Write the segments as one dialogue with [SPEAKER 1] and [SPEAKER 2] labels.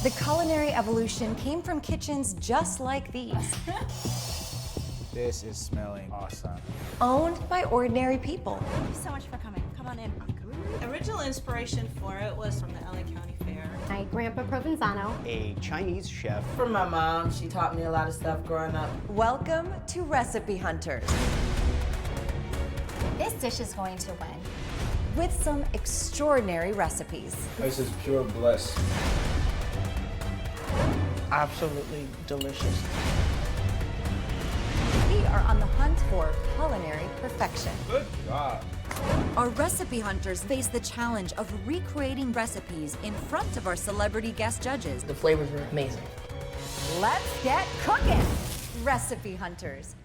[SPEAKER 1] The culinary evolution came from kitchens just like these,
[SPEAKER 2] This is smelling awesome.
[SPEAKER 1] owned by ordinary people.
[SPEAKER 3] Thank you so much for coming. Come on in. Original inspiration for it was from the LA County Fair.
[SPEAKER 4] My grandpa Provenzano.
[SPEAKER 5] A Chinese chef.
[SPEAKER 6] From my mom, she taught me a lot of stuff growing up.
[SPEAKER 1] Welcome to Recipe Hunters,
[SPEAKER 4] This dish is going to win.
[SPEAKER 1] with some extraordinary recipes.
[SPEAKER 2] This is pure bliss.
[SPEAKER 7] Absolutely delicious.
[SPEAKER 1] We are on the hunt for culinary perfection.
[SPEAKER 2] Good job.
[SPEAKER 1] Our recipe hunters face the challenge of recreating recipes in front of our celebrity guest judges.
[SPEAKER 6] The flavors are amazing.
[SPEAKER 1] Let's get cooking! Recipe Hunters.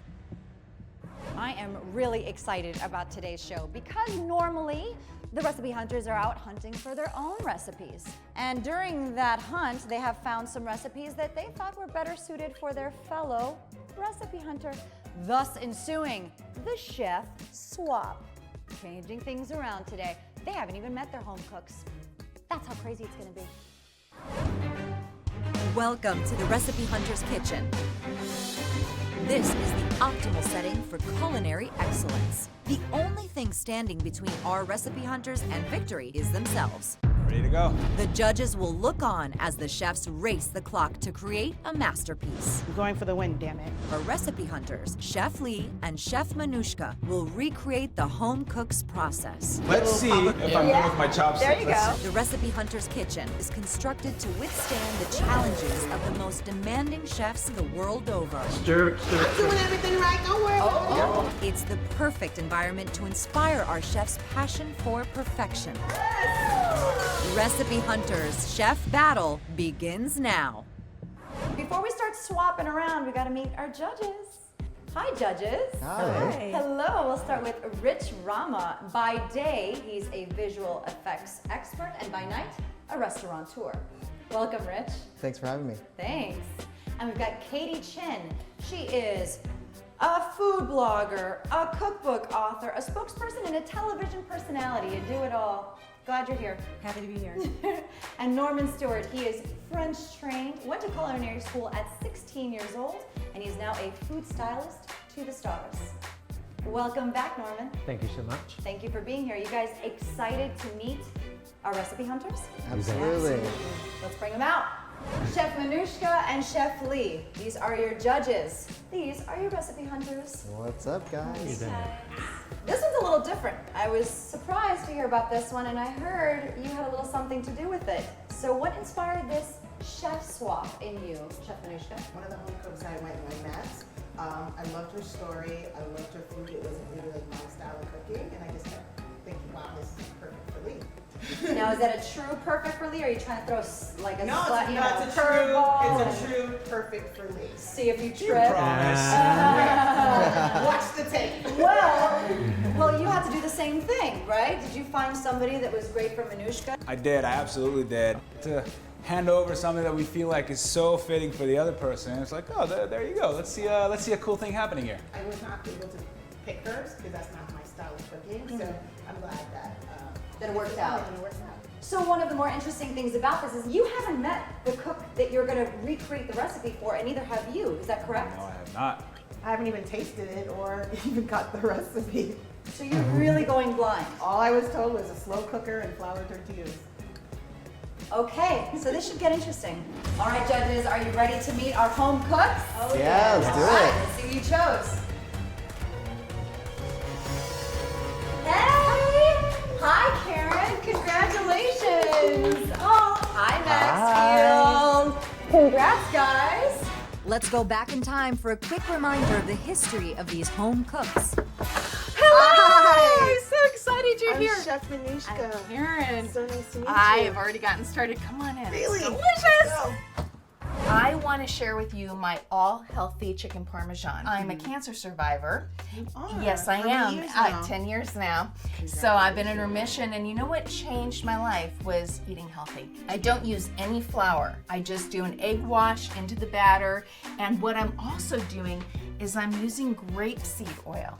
[SPEAKER 1] I am really excited about today's show because normally the recipe hunters are out hunting for their own recipes. And during that hunt, they have found some recipes that they thought were better suited for their fellow recipe hunter, thus ensuing the chef swap. Changing things around today. They haven't even met their home cooks. That's how crazy it's gonna be. Welcome to the Recipe Hunter's Kitchen. This is the optimal setting for culinary excellence. The only thing standing between our recipe hunters and victory is themselves.
[SPEAKER 2] Ready to go.
[SPEAKER 1] The judges will look on as the chefs race the clock to create a masterpiece.
[SPEAKER 7] I'm going for the win, damn it.
[SPEAKER 1] Our recipe hunters, Chef Lee and Chef Manushka, will recreate the home cook's process.
[SPEAKER 2] Let's see if I'm good with my chopsticks.
[SPEAKER 1] There you go. The Recipe Hunter's Kitchen is constructed to withstand the challenges of the most demanding chefs the world over.
[SPEAKER 6] Doing everything right, don't worry.
[SPEAKER 1] It's the perfect environment to inspire our chefs' passion for perfection. Recipe Hunters Chef Battle begins now. Before we start swapping around, we got to meet our judges. Hi, judges.
[SPEAKER 5] Hi.
[SPEAKER 1] Hello. We'll start with Rich Rama. By day, he's a visual effects expert, and by night, a restaurateur. Welcome, Rich.
[SPEAKER 5] Thanks for having me.
[SPEAKER 1] Thanks. And we've got Katie Chin. She is a food blogger, a cookbook author, a spokesperson, and a television personality. You do it all. Glad you're here.
[SPEAKER 3] Happy to be here.
[SPEAKER 1] And Norman Stewart, he is French trained, went to culinary school at 16 years old, and he's now a food stylist to the stars. Welcome back, Norman.
[SPEAKER 5] Thank you so much.
[SPEAKER 1] Thank you for being here. You guys excited to meet our recipe hunters?
[SPEAKER 5] Absolutely.
[SPEAKER 1] Let's bring them out. Chef Manushka and Chef Lee, these are your judges. These are your recipe hunters.
[SPEAKER 5] What's up, guys?
[SPEAKER 1] This one's a little different. I was surprised to hear about this one, and I heard you had a little something to do with it. So what inspired this chef swap in you, Chef Manushka?
[SPEAKER 8] One of the home cooks I went and I met, I loved her story, I loved her food, it wasn't really like my style of cooking, and I just kept thinking, wow, this is perfect for Lee.
[SPEAKER 1] Now, is that a true perfect for Lee, or are you trying to throw like a
[SPEAKER 8] No,
[SPEAKER 1] slut,
[SPEAKER 8] it's a
[SPEAKER 1] curveball?
[SPEAKER 8] it's a true perfect for Lee.
[SPEAKER 1] See if you trip.
[SPEAKER 8] Watch the tape.
[SPEAKER 1] Well, you had to do the same thing, right? Did you find somebody that was great for Manushka?
[SPEAKER 2] I did. I absolutely did. To hand over something that we feel like is so fitting for the other person, it's like, oh, there you go. Let's see a cool thing happening here.
[SPEAKER 8] I was not able to pick hers because that's not my style of cooking, so I'm glad that
[SPEAKER 1] That it worked out.
[SPEAKER 8] it worked out.
[SPEAKER 1] So one of the more interesting things about this is you haven't met the cook that you're going to recreate the recipe for, and neither have you. Is that correct?
[SPEAKER 2] No, I have not.
[SPEAKER 8] I haven't even tasted it or even got the recipe.
[SPEAKER 1] So you're really going blind.
[SPEAKER 8] All I was told was a slow cooker and flour tortillas.
[SPEAKER 1] Okay, so this should get interesting. All right, judges, are you ready to meet our home cooks? Oh,
[SPEAKER 5] Yeah, let's do
[SPEAKER 1] All right,
[SPEAKER 5] it.
[SPEAKER 1] let's see who you chose. Hey! Hi, Karen. Congratulations. Oh, hi, Maxfield. Congrats, guys. Let's go back in time for a quick reminder of the history of these home cooks.
[SPEAKER 3] Hi! So excited you're
[SPEAKER 8] I'm
[SPEAKER 3] here.
[SPEAKER 8] Chef Manushka.
[SPEAKER 3] I'm Karen.
[SPEAKER 8] So nice to meet
[SPEAKER 3] I
[SPEAKER 8] you.
[SPEAKER 3] have already gotten started. Come on in.
[SPEAKER 8] Really?
[SPEAKER 3] It's delicious. I want to share with you my all-healthy chicken parmesan. I'm a cancer survivor.
[SPEAKER 8] You are?
[SPEAKER 3] Yes, I
[SPEAKER 8] How many
[SPEAKER 3] am.
[SPEAKER 8] years now?
[SPEAKER 3] 10 years now. So I've been in remission, and you know what changed my life was eating healthy. I don't use any flour. I just do an egg wash into the batter, and what I'm also doing is I'm using grapeseed oil.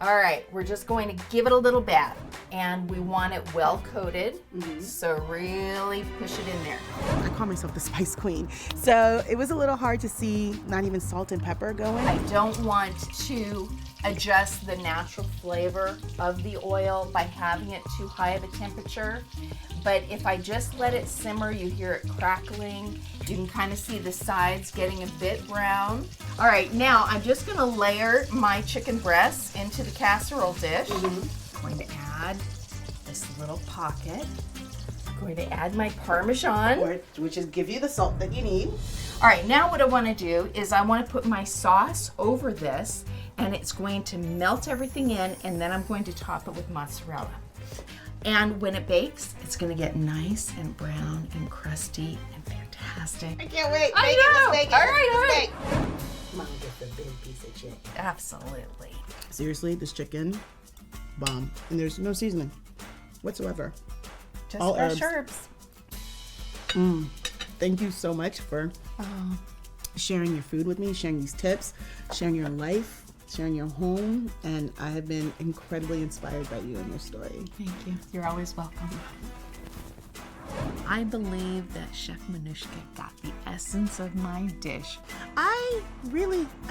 [SPEAKER 3] All right, we're just going to give it a little bath, and we want it well coated. So really push it in there.
[SPEAKER 6] I call myself the spice queen. So it was a little hard to see not even salt and pepper going.
[SPEAKER 3] I don't want to adjust the natural flavor of the oil by having it too high of a temperature. But if I just let it simmer, you hear it crackling. You can kind of see the sides getting a bit brown. All right, now I'm just gonna layer my chicken breasts into the casserole dish. I'm going to add this little pocket. I'm going to add my Parmesan.
[SPEAKER 6] Which is give you the salt that you need.
[SPEAKER 3] All right, now what I want to do is I want to put my sauce over this, and it's going to melt everything in, and then I'm going to top it with mozzarella. And when it bakes, it's going to get nice and brown and crusty and fantastic.
[SPEAKER 6] I can't wait.
[SPEAKER 3] I
[SPEAKER 6] Bake it,
[SPEAKER 3] know.
[SPEAKER 6] let's bake it.
[SPEAKER 3] All right, all
[SPEAKER 6] Let's
[SPEAKER 3] right.
[SPEAKER 6] bake. Mom gets a big piece of chicken.
[SPEAKER 3] Absolutely.
[SPEAKER 6] Seriously, this chicken, bomb. And there's no seasoning whatsoever.
[SPEAKER 3] Just
[SPEAKER 6] All
[SPEAKER 3] fresh
[SPEAKER 6] herbs.
[SPEAKER 3] herbs.
[SPEAKER 6] Thank you so much for sharing your food with me, sharing these tips, sharing your life, sharing your home, and I have been incredibly inspired by you and your story.
[SPEAKER 3] Thank you. You're always welcome. I believe that Chef Manushka got the essence of my dish.
[SPEAKER 6] I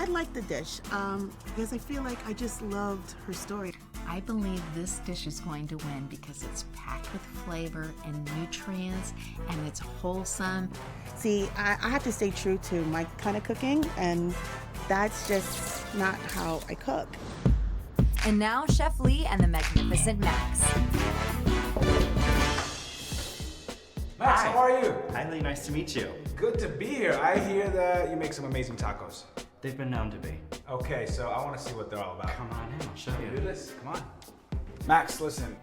[SPEAKER 6] like the dish because I feel like I just loved her story.
[SPEAKER 3] I believe this dish is going to win because it's packed with flavor and nutrients, and it's wholesome.
[SPEAKER 6] See, I have to stay true to my kind of cooking, and that's just not how I cook.
[SPEAKER 1] And now Chef Lee and the magnificent Max.
[SPEAKER 2] Max, how are you?
[SPEAKER 9] Hi Lee, nice to meet you.
[SPEAKER 2] Good to be here. I hear that you make some amazing tacos.
[SPEAKER 9] They've been known to be.
[SPEAKER 2] Okay, so I want to see what they're all about.
[SPEAKER 9] Come on in, I'll show
[SPEAKER 2] Do
[SPEAKER 9] you.
[SPEAKER 2] this. Come on. Max, listen.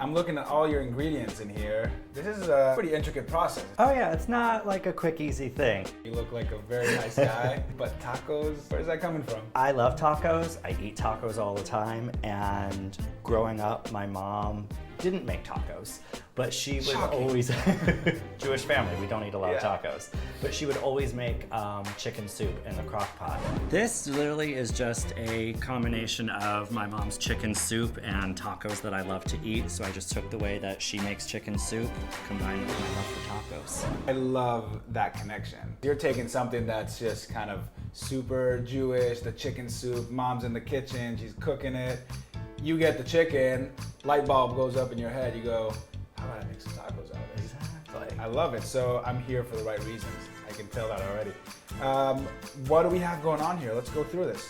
[SPEAKER 2] I'm looking at all your ingredients in here. This is a pretty intricate process.
[SPEAKER 9] Oh yeah, it's not like a quick, easy thing.
[SPEAKER 2] You look like a very nice guy, but tacos, where's that coming from?
[SPEAKER 9] I love tacos. I eat tacos all the time, and growing up, my mom didn't make tacos, but she would
[SPEAKER 2] Shocking.
[SPEAKER 9] always, Jewish family, we don't eat a lot of
[SPEAKER 2] Yeah.
[SPEAKER 9] tacos, but she would always make chicken soup in the crock pot. This literally is just a combination of my mom's chicken soup and tacos that I love to eat, so I just took the way that she makes chicken soup, combined it with my love for tacos.
[SPEAKER 2] I love that connection. You're taking something that's just kind of super Jewish, the chicken soup, mom's in the kitchen, she's cooking it. You get the chicken, light bulb goes up in your head, you go, how about I make some tacos out of this?
[SPEAKER 9] Exactly.
[SPEAKER 2] I love it, so I'm here for the right reasons. I can tell that already. What do we have going on here? Let's go through this.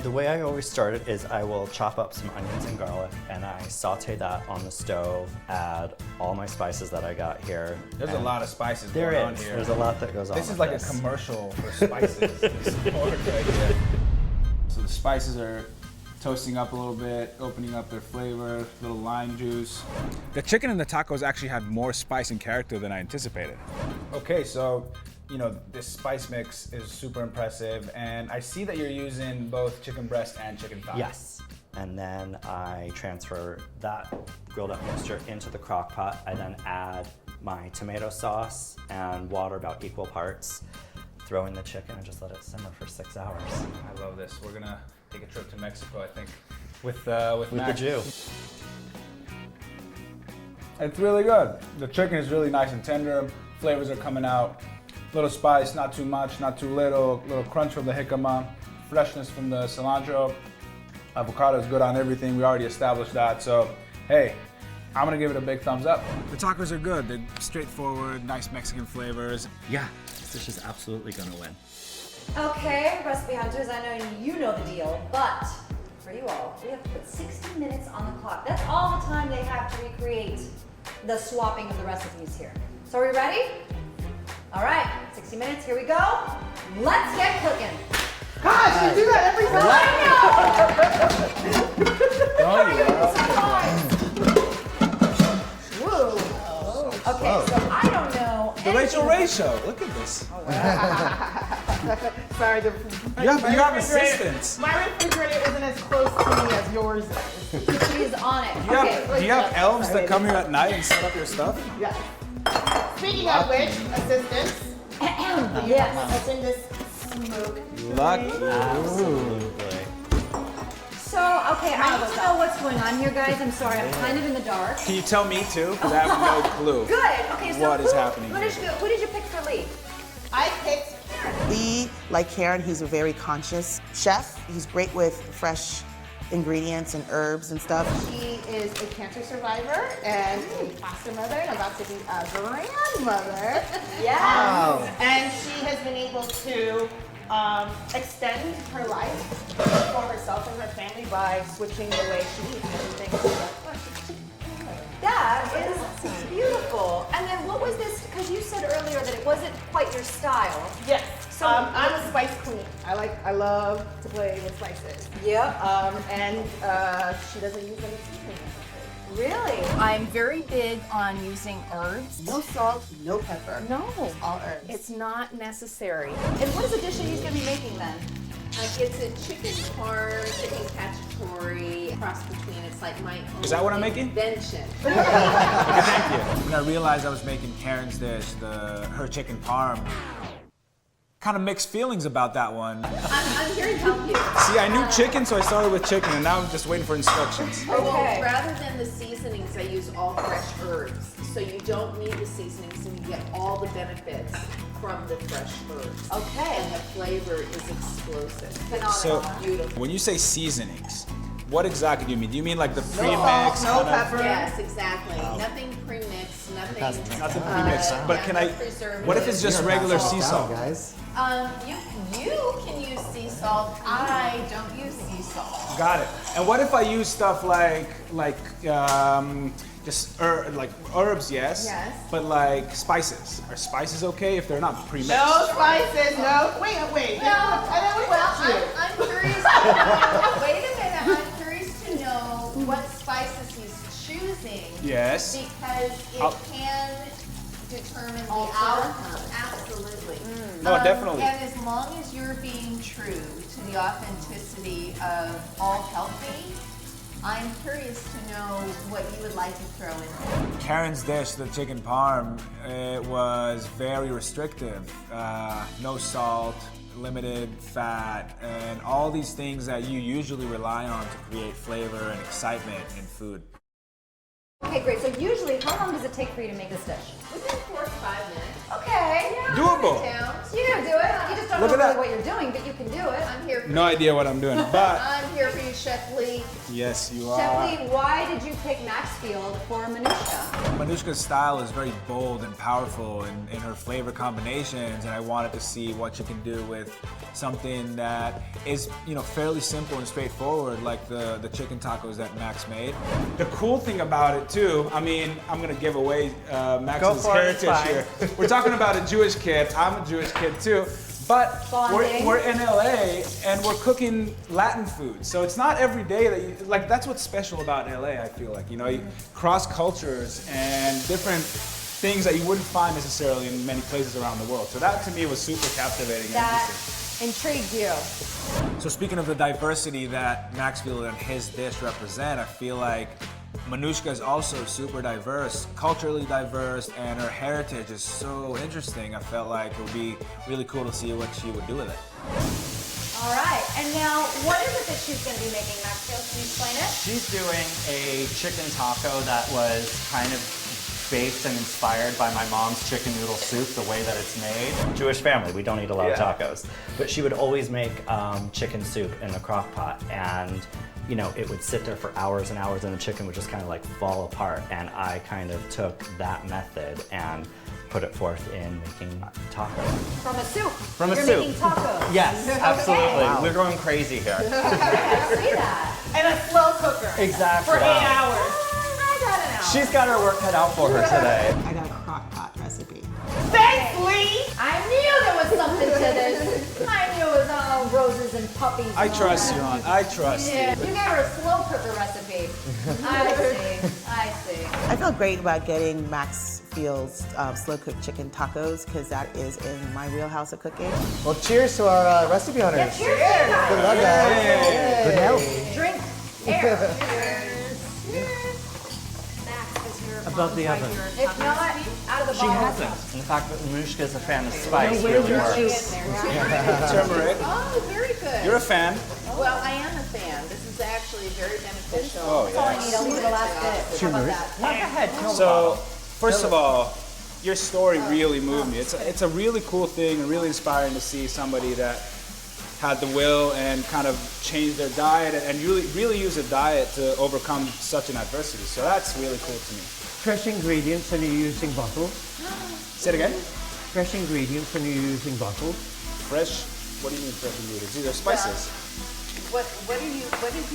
[SPEAKER 9] The way I always start it is I will chop up some onions and garlic, and I saute that on the stove, add all my spices that I got here.
[SPEAKER 2] There's a lot of spices
[SPEAKER 9] There
[SPEAKER 2] going on
[SPEAKER 9] is.
[SPEAKER 2] here.
[SPEAKER 9] There's a lot that goes on
[SPEAKER 2] This is
[SPEAKER 9] with
[SPEAKER 2] like
[SPEAKER 9] this.
[SPEAKER 2] a commercial for spices. This board right here. So the spices are toasting up a little bit, opening up their flavor, little lime juice. The chicken and the tacos actually had more spice and character than I anticipated. Okay, so you know, this spice mix is super impressive, and I see that you're using both chicken breast and chicken thigh.
[SPEAKER 9] Yes. And then I transfer that grilled up mixture into the crock pot. I then add my tomato sauce and water about equal parts. Throw in the chicken and just let it simmer for 6 hours.
[SPEAKER 2] I love this. We're gonna take a trip to Mexico, I think, with
[SPEAKER 9] With the
[SPEAKER 2] Max.
[SPEAKER 9] Jew.
[SPEAKER 2] It's really good. The chicken is really nice and tender. Flavors are coming out. Little spice, not too much, not too little. Little crunch from the jicama, freshness from the cilantro. Avocado is good on everything. We already established that. So, hey, I'm gonna give it a big thumbs up. The tacos are good. They're straightforward, nice Mexican flavors.
[SPEAKER 9] Yeah, this dish is absolutely gonna win.
[SPEAKER 1] Okay, recipe hunters, I know you know the deal, but for you all, we have to put 60 minutes on the clock. That's all the time they have to recreate the swapping of the recipes here. So are we ready? All right, 60 minutes, here we go. Let's get cooking.
[SPEAKER 6] Gosh, you do that every time.
[SPEAKER 1] Woo. Okay, so I don't know.
[SPEAKER 2] The Rachel Ray Show. Look at this.
[SPEAKER 6] Sorry,
[SPEAKER 2] You have assistants.
[SPEAKER 6] my refrigerator isn't as close to me as yours is.
[SPEAKER 1] She's on it.
[SPEAKER 2] Do you have elves that come here at night and set up your stuff?
[SPEAKER 6] Yeah. Speaking of which, assistants,
[SPEAKER 1] Yes.
[SPEAKER 6] open this smoke.
[SPEAKER 2] Lucky.
[SPEAKER 9] Absolutely.
[SPEAKER 1] So So, okay, I need to know what's going on here, guys. I'm sorry, I'm kind of in the dark.
[SPEAKER 2] Can you tell me too? Because I have no clue.
[SPEAKER 1] Good. Okay, so
[SPEAKER 2] What is happening
[SPEAKER 1] Who did you pick for Lee?
[SPEAKER 8] I picked Lee, like Karen, he's a very conscious chef. He's great with fresh ingredients and herbs and stuff. She is a cancer survivor and a foster mother and about to be a grandmother.
[SPEAKER 1] Yeah.
[SPEAKER 8] And she has been able to extend her life for herself and her family by switching the way she eats everything.
[SPEAKER 1] That is beautiful. And then what was this? Because you said earlier that it wasn't quite your style.
[SPEAKER 8] Yes.
[SPEAKER 1] So
[SPEAKER 8] I'm a spice queen. I love to play with spices.
[SPEAKER 1] Yep.
[SPEAKER 8] And she doesn't use any seasoning.
[SPEAKER 1] Really?
[SPEAKER 3] I'm very big on using herbs.
[SPEAKER 8] No salt, no pepper.
[SPEAKER 3] No,
[SPEAKER 8] All herbs.
[SPEAKER 3] it's not necessary.
[SPEAKER 1] And what is the dish that he's going to be making then?
[SPEAKER 10] It's a chicken parm, chicken cacciatore, cross between. It's like my own
[SPEAKER 2] Is that what I'm making?
[SPEAKER 10] invention.
[SPEAKER 2] Okay, thank you. When I realized I was making Karen's dish, her chicken parm, kind of mixed feelings about that one.
[SPEAKER 10] I'm here to help you.
[SPEAKER 2] See, I knew chicken, so I started with chicken, and now I'm just waiting for instructions.
[SPEAKER 1] Okay.
[SPEAKER 10] Well, rather than the seasonings, I use all fresh herbs. So you don't need the seasonings and you get all the benefits from the fresh herbs.
[SPEAKER 1] Okay.
[SPEAKER 10] And the flavor is explosive.
[SPEAKER 2] So,
[SPEAKER 10] Beautiful.
[SPEAKER 2] when you say seasonings, what exactly do you mean? Do you mean like the
[SPEAKER 8] salt,
[SPEAKER 2] premix?
[SPEAKER 8] no
[SPEAKER 2] kinda-
[SPEAKER 8] pepper.
[SPEAKER 10] Yes, exactly. Nothing pre-mixed, nothing.
[SPEAKER 2] Nothing premixed. But can I? What if it's just regular sea salt?
[SPEAKER 5] Guys.
[SPEAKER 10] You can use sea salt. I don't use sea salt.
[SPEAKER 2] Got it. And what if I use stuff like like herbs? Yes.
[SPEAKER 10] Yes.
[SPEAKER 2] But like spices. Are spices okay if they're not premixed?
[SPEAKER 8] No spices, no. Wait.
[SPEAKER 10] I'm curious to know, wait a minute, I'm curious to know what spices he's choosing.
[SPEAKER 2] Yes.
[SPEAKER 10] Because it can determine the outcome. Absolutely.
[SPEAKER 2] No, definitely.
[SPEAKER 10] And as long as you're being true to the authenticity of all healthy, I'm curious to know what you would like to throw in there.
[SPEAKER 2] Karen's dish, the chicken parm, it was very restrictive. No salt, limited fat, and all these things that you usually rely on to create flavor and excitement in food.
[SPEAKER 1] Okay, great. So usually, how long does it take for you to make this dish?
[SPEAKER 10] Within 4 to 5 minutes.
[SPEAKER 1] Okay.
[SPEAKER 2] Doable.
[SPEAKER 1] You can do it. You just don't
[SPEAKER 2] Look
[SPEAKER 1] know
[SPEAKER 2] at
[SPEAKER 1] really
[SPEAKER 2] that.
[SPEAKER 1] what you're doing, but you can do it.
[SPEAKER 10] I'm here for
[SPEAKER 2] No idea what I'm doing, but
[SPEAKER 10] I'm here for you, Chef Lee.
[SPEAKER 2] yes, you
[SPEAKER 1] Chef
[SPEAKER 2] are.
[SPEAKER 1] Lee, why did you pick Maxfield for Manushka?
[SPEAKER 2] Manushka's style is very bold and powerful in her flavor combinations, and I wanted to see what you can do with something that is, fairly simple and straightforward, like the chicken tacos that Max made. The cool thing about it too, I'm gonna give away Max's
[SPEAKER 7] for it, it's
[SPEAKER 2] heritage here. We're talking about a Jewish kid. I'm a Jewish kid too. But we're in LA and we're cooking Latin food. So it's not every day that that's what's special about LA, I feel like. You cross cultures and different things that you wouldn't find necessarily in many places around the world. So that to me was super captivating and
[SPEAKER 1] That
[SPEAKER 2] interesting.
[SPEAKER 1] intrigued you.
[SPEAKER 2] So speaking of the diversity that Maxfield and his dish represent, I feel like Manushka is also super diverse, culturally diverse, and her heritage is so interesting. I felt like it would be really cool to see what she would do with it.
[SPEAKER 1] All right. And now, what is it that she's going to be making, Maxfield? Can you explain it?
[SPEAKER 9] She's doing a chicken taco that was kind of based and inspired by my mom's chicken noodle soup, the way that it's made. Jewish family, we don't eat a lot of tacos. But she would always make chicken soup in a crock pot, and it would sit there for hours and hours and the chicken would just kind of like fall apart. And I kind of took that method and put it forth in making tacos.
[SPEAKER 1] From a soup.
[SPEAKER 9] From a
[SPEAKER 1] You're
[SPEAKER 9] soup.
[SPEAKER 1] making tacos.
[SPEAKER 9] Yes,
[SPEAKER 1] Okay.
[SPEAKER 9] absolutely.
[SPEAKER 1] Wow.
[SPEAKER 9] We're going crazy here.
[SPEAKER 1] I see that.
[SPEAKER 8] And a slow cooker.
[SPEAKER 9] Exactly.
[SPEAKER 8] For 8 hours.
[SPEAKER 1] I got it out.
[SPEAKER 9] She's got her work cut out for her today.
[SPEAKER 6] I got a crock pot recipe.
[SPEAKER 8] Thanks, Lee.
[SPEAKER 1] I knew there was something to this. I knew it was all roses and puppies.
[SPEAKER 2] I
[SPEAKER 1] and all
[SPEAKER 2] trust
[SPEAKER 1] that.
[SPEAKER 2] you, Aunt. I trust
[SPEAKER 1] Yeah,
[SPEAKER 2] you.
[SPEAKER 1] you gave her a slow cooker recipe. I see.
[SPEAKER 8] I feel great about getting Maxfield's slow cooked chicken tacos because that is in my wheelhouse of cooking.
[SPEAKER 5] Well, cheers to our recipe hunters.
[SPEAKER 1] Yeah, cheers, guys.
[SPEAKER 5] Good luck, guys. Good health.
[SPEAKER 1] Drink air.
[SPEAKER 4] Max is your
[SPEAKER 7] Above the oven.
[SPEAKER 1] If not, out of the
[SPEAKER 9] She hasn't. In fact, Manushka is a fan of spice. Really works.
[SPEAKER 2] Turmeric.
[SPEAKER 10] Oh, very good.
[SPEAKER 2] You're a fan.
[SPEAKER 10] Well, I am a fan. This is actually very beneficial.
[SPEAKER 2] Oh,
[SPEAKER 1] That's all I need. I'll leave the last bit. How about that?
[SPEAKER 7] Go ahead, tell me.
[SPEAKER 2] So, first of all, your story really moved me. It's a really cool thing and really inspiring to see somebody that had the will and kind of changed their diet and really use a diet to overcome such an adversity. So that's really cool to me.
[SPEAKER 11] Fresh ingredients and you're using bottles.
[SPEAKER 2] Say it again.
[SPEAKER 11] Fresh ingredients and you're using bottles.
[SPEAKER 2] Fresh? What do you mean fresh ingredients? These are spices.
[SPEAKER 10] What did you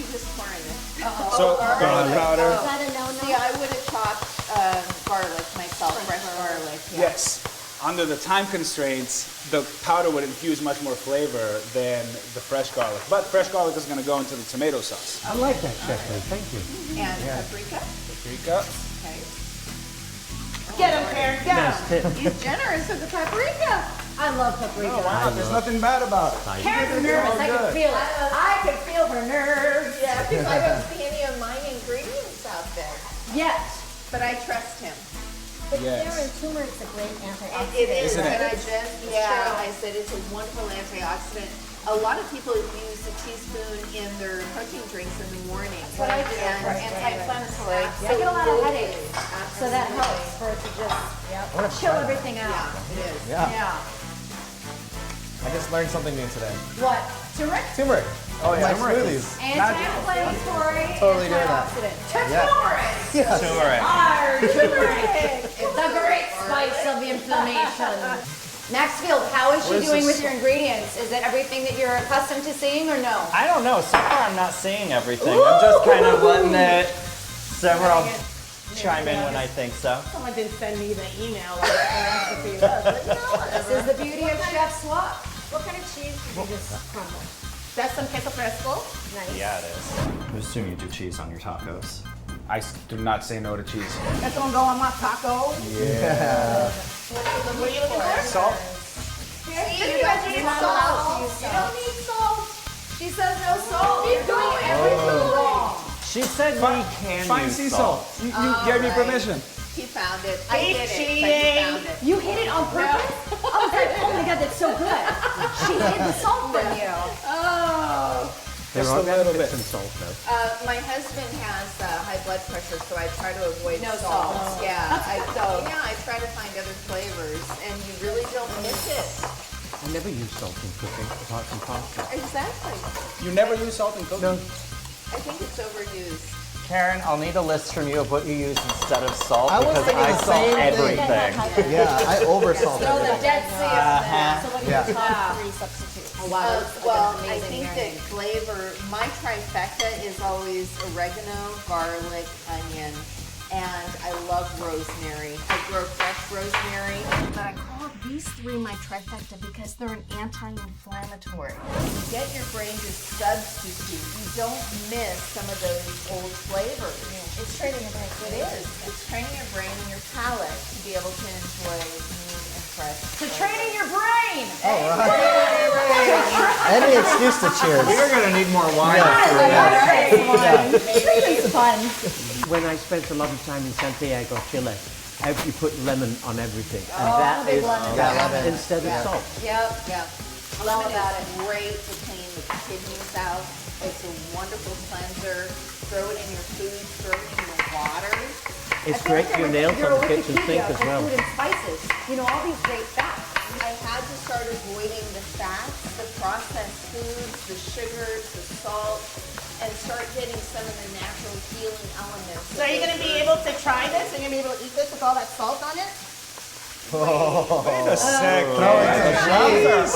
[SPEAKER 10] just pour in this?
[SPEAKER 2] So garlic powder.
[SPEAKER 4] Is that a no-no?
[SPEAKER 10] See, I would have chopped garlic myself, fresh garlic. Yeah.
[SPEAKER 2] Yes. Under the time constraints, the powder would infuse much more flavor than the fresh garlic. But fresh garlic is going to go into the tomato sauce.
[SPEAKER 11] I like that, Chef Lee. Thank you.
[SPEAKER 10] And paprika.
[SPEAKER 2] Paprika.
[SPEAKER 10] Okay.
[SPEAKER 3] Get him, Karen, get him.
[SPEAKER 11] Nice tip.
[SPEAKER 10] He's generous with the paprika.
[SPEAKER 1] I love paprika.
[SPEAKER 2] Oh, wow. There's nothing bad about it.
[SPEAKER 1] Karen's nervous. I can feel it. I can feel her nerves.
[SPEAKER 10] Yeah, because I don't see any of my ingredients out there.
[SPEAKER 1] Yet.
[SPEAKER 10] But I trust him.
[SPEAKER 4] But
[SPEAKER 2] Yes.
[SPEAKER 4] Karen, turmeric's a great antioxidant.
[SPEAKER 10] It is,
[SPEAKER 2] Isn't it?
[SPEAKER 10] and I said it's a wonderful antioxidant. A lot of people use a teaspoon in their protein drinks in the morning.
[SPEAKER 1] what I do.
[SPEAKER 10] And anti-inflammatory.
[SPEAKER 1] I get a lot of headaches, so that helps for it to just chill everything out.
[SPEAKER 10] Yeah, it is.
[SPEAKER 5] Yeah. I just learned something new today.
[SPEAKER 1] What? Turmeric?
[SPEAKER 5] Turmeric.
[SPEAKER 2] Oh, yeah.
[SPEAKER 5] My smoothies.
[SPEAKER 1] Anti-inflammatory,
[SPEAKER 5] Totally doing that.
[SPEAKER 1] antioxidant.
[SPEAKER 5] Yeah.
[SPEAKER 1] Turmeric!
[SPEAKER 2] Turmeric.
[SPEAKER 1] Turmeric! The great spice of inflammation. Maxfield, how is she doing with your ingredients? Is it everything that you're accustomed to seeing or no?
[SPEAKER 9] I don't know. So far, I'm not seeing everything. I'm just kind of letting it simmer. I'll chime in when I think so.
[SPEAKER 3] Someone didn't send me the email like the recipe was, but you know what?
[SPEAKER 1] This is the beauty of Chef Swap.
[SPEAKER 4] What kind of cheese did you just crumble?
[SPEAKER 3] That's some queso fresco.
[SPEAKER 4] Nice.
[SPEAKER 9] Yeah, it is. I assume you do cheese on your tacos.
[SPEAKER 2] I do not say no to cheese.
[SPEAKER 3] That's gonna go on my taco.
[SPEAKER 2] Yeah.
[SPEAKER 3] What are you looking for?
[SPEAKER 2] Salt?
[SPEAKER 10] See, you guys need salt. You don't need salt. She says no salt. You're doing everything wrong.
[SPEAKER 9] She said we can
[SPEAKER 2] Fine
[SPEAKER 9] use
[SPEAKER 2] sea
[SPEAKER 9] salt.
[SPEAKER 2] salt. You gave me permission.
[SPEAKER 10] He found it. I
[SPEAKER 3] He's
[SPEAKER 10] did it, but he
[SPEAKER 3] cheating.
[SPEAKER 10] found it.
[SPEAKER 1] You hid it on purpose? I was like, oh my God, that's so good. She hid the salt from you.
[SPEAKER 10] Oh.
[SPEAKER 11] There
[SPEAKER 2] Just
[SPEAKER 11] are
[SPEAKER 2] a little
[SPEAKER 11] benefits
[SPEAKER 2] bit.
[SPEAKER 11] in salt, though.
[SPEAKER 10] My husband has high blood pressure, so I try to avoid
[SPEAKER 1] No
[SPEAKER 10] salt.
[SPEAKER 1] salt.
[SPEAKER 10] Yeah, I try to find other flavors, and you really don't miss it.
[SPEAKER 11] I never use salt in cooking, apart from pasta.
[SPEAKER 10] Exactly.
[SPEAKER 2] You never use salt in cooking?
[SPEAKER 11] No.
[SPEAKER 10] I think it's overused.
[SPEAKER 9] Karen, I'll need a list from you of what you use instead of salt
[SPEAKER 5] I was
[SPEAKER 9] because
[SPEAKER 5] thinking
[SPEAKER 9] I
[SPEAKER 5] the
[SPEAKER 9] salt
[SPEAKER 5] same thing.
[SPEAKER 9] everything.
[SPEAKER 5] Yeah, I oversalt
[SPEAKER 1] Throw the
[SPEAKER 5] it.
[SPEAKER 1] Dead Sea of that.
[SPEAKER 4] So what are your top 3 substitutes?
[SPEAKER 1] Oh, wow. that's like
[SPEAKER 10] Well,
[SPEAKER 1] an
[SPEAKER 10] I
[SPEAKER 1] amazing
[SPEAKER 10] think that
[SPEAKER 1] marinade.
[SPEAKER 10] flavor, my trifecta is always oregano, garlic, onion, and I love rosemary. I grow fresh rosemary. But I call these 3 my trifecta because they're an anti-inflammatory. You get your brain to substitute. You don't miss some of those old flavors.
[SPEAKER 4] It's training your brain.
[SPEAKER 10] It is. It's training your brain and your palate to be able to enjoy new and fresh.
[SPEAKER 1] To training your brain.
[SPEAKER 5] Any excuse to cheers.
[SPEAKER 2] We're gonna need more wine.
[SPEAKER 1] It's fun.
[SPEAKER 11] When I spent a lot of time in Santiago, Chile, you put lemon on everything. And that
[SPEAKER 1] big
[SPEAKER 11] is
[SPEAKER 1] lemon.
[SPEAKER 11] instead of salt.
[SPEAKER 10] Yep. Lemon is great to clean the kidneys out. It's a wonderful cleanser. Throw it in your food, throw it in your water.
[SPEAKER 11] It's great for your nails on the kitchen sink as well.
[SPEAKER 1] Food and spices. You know, all these great fats.
[SPEAKER 10] I had to start avoiding the fats, the processed foods, the sugars, the salt, and start getting some of the natural healing elements.
[SPEAKER 3] So are you gonna be able to try this? Are you gonna be able to eat this with all that salt on it?
[SPEAKER 2] Wait a sec.
[SPEAKER 5] Throwing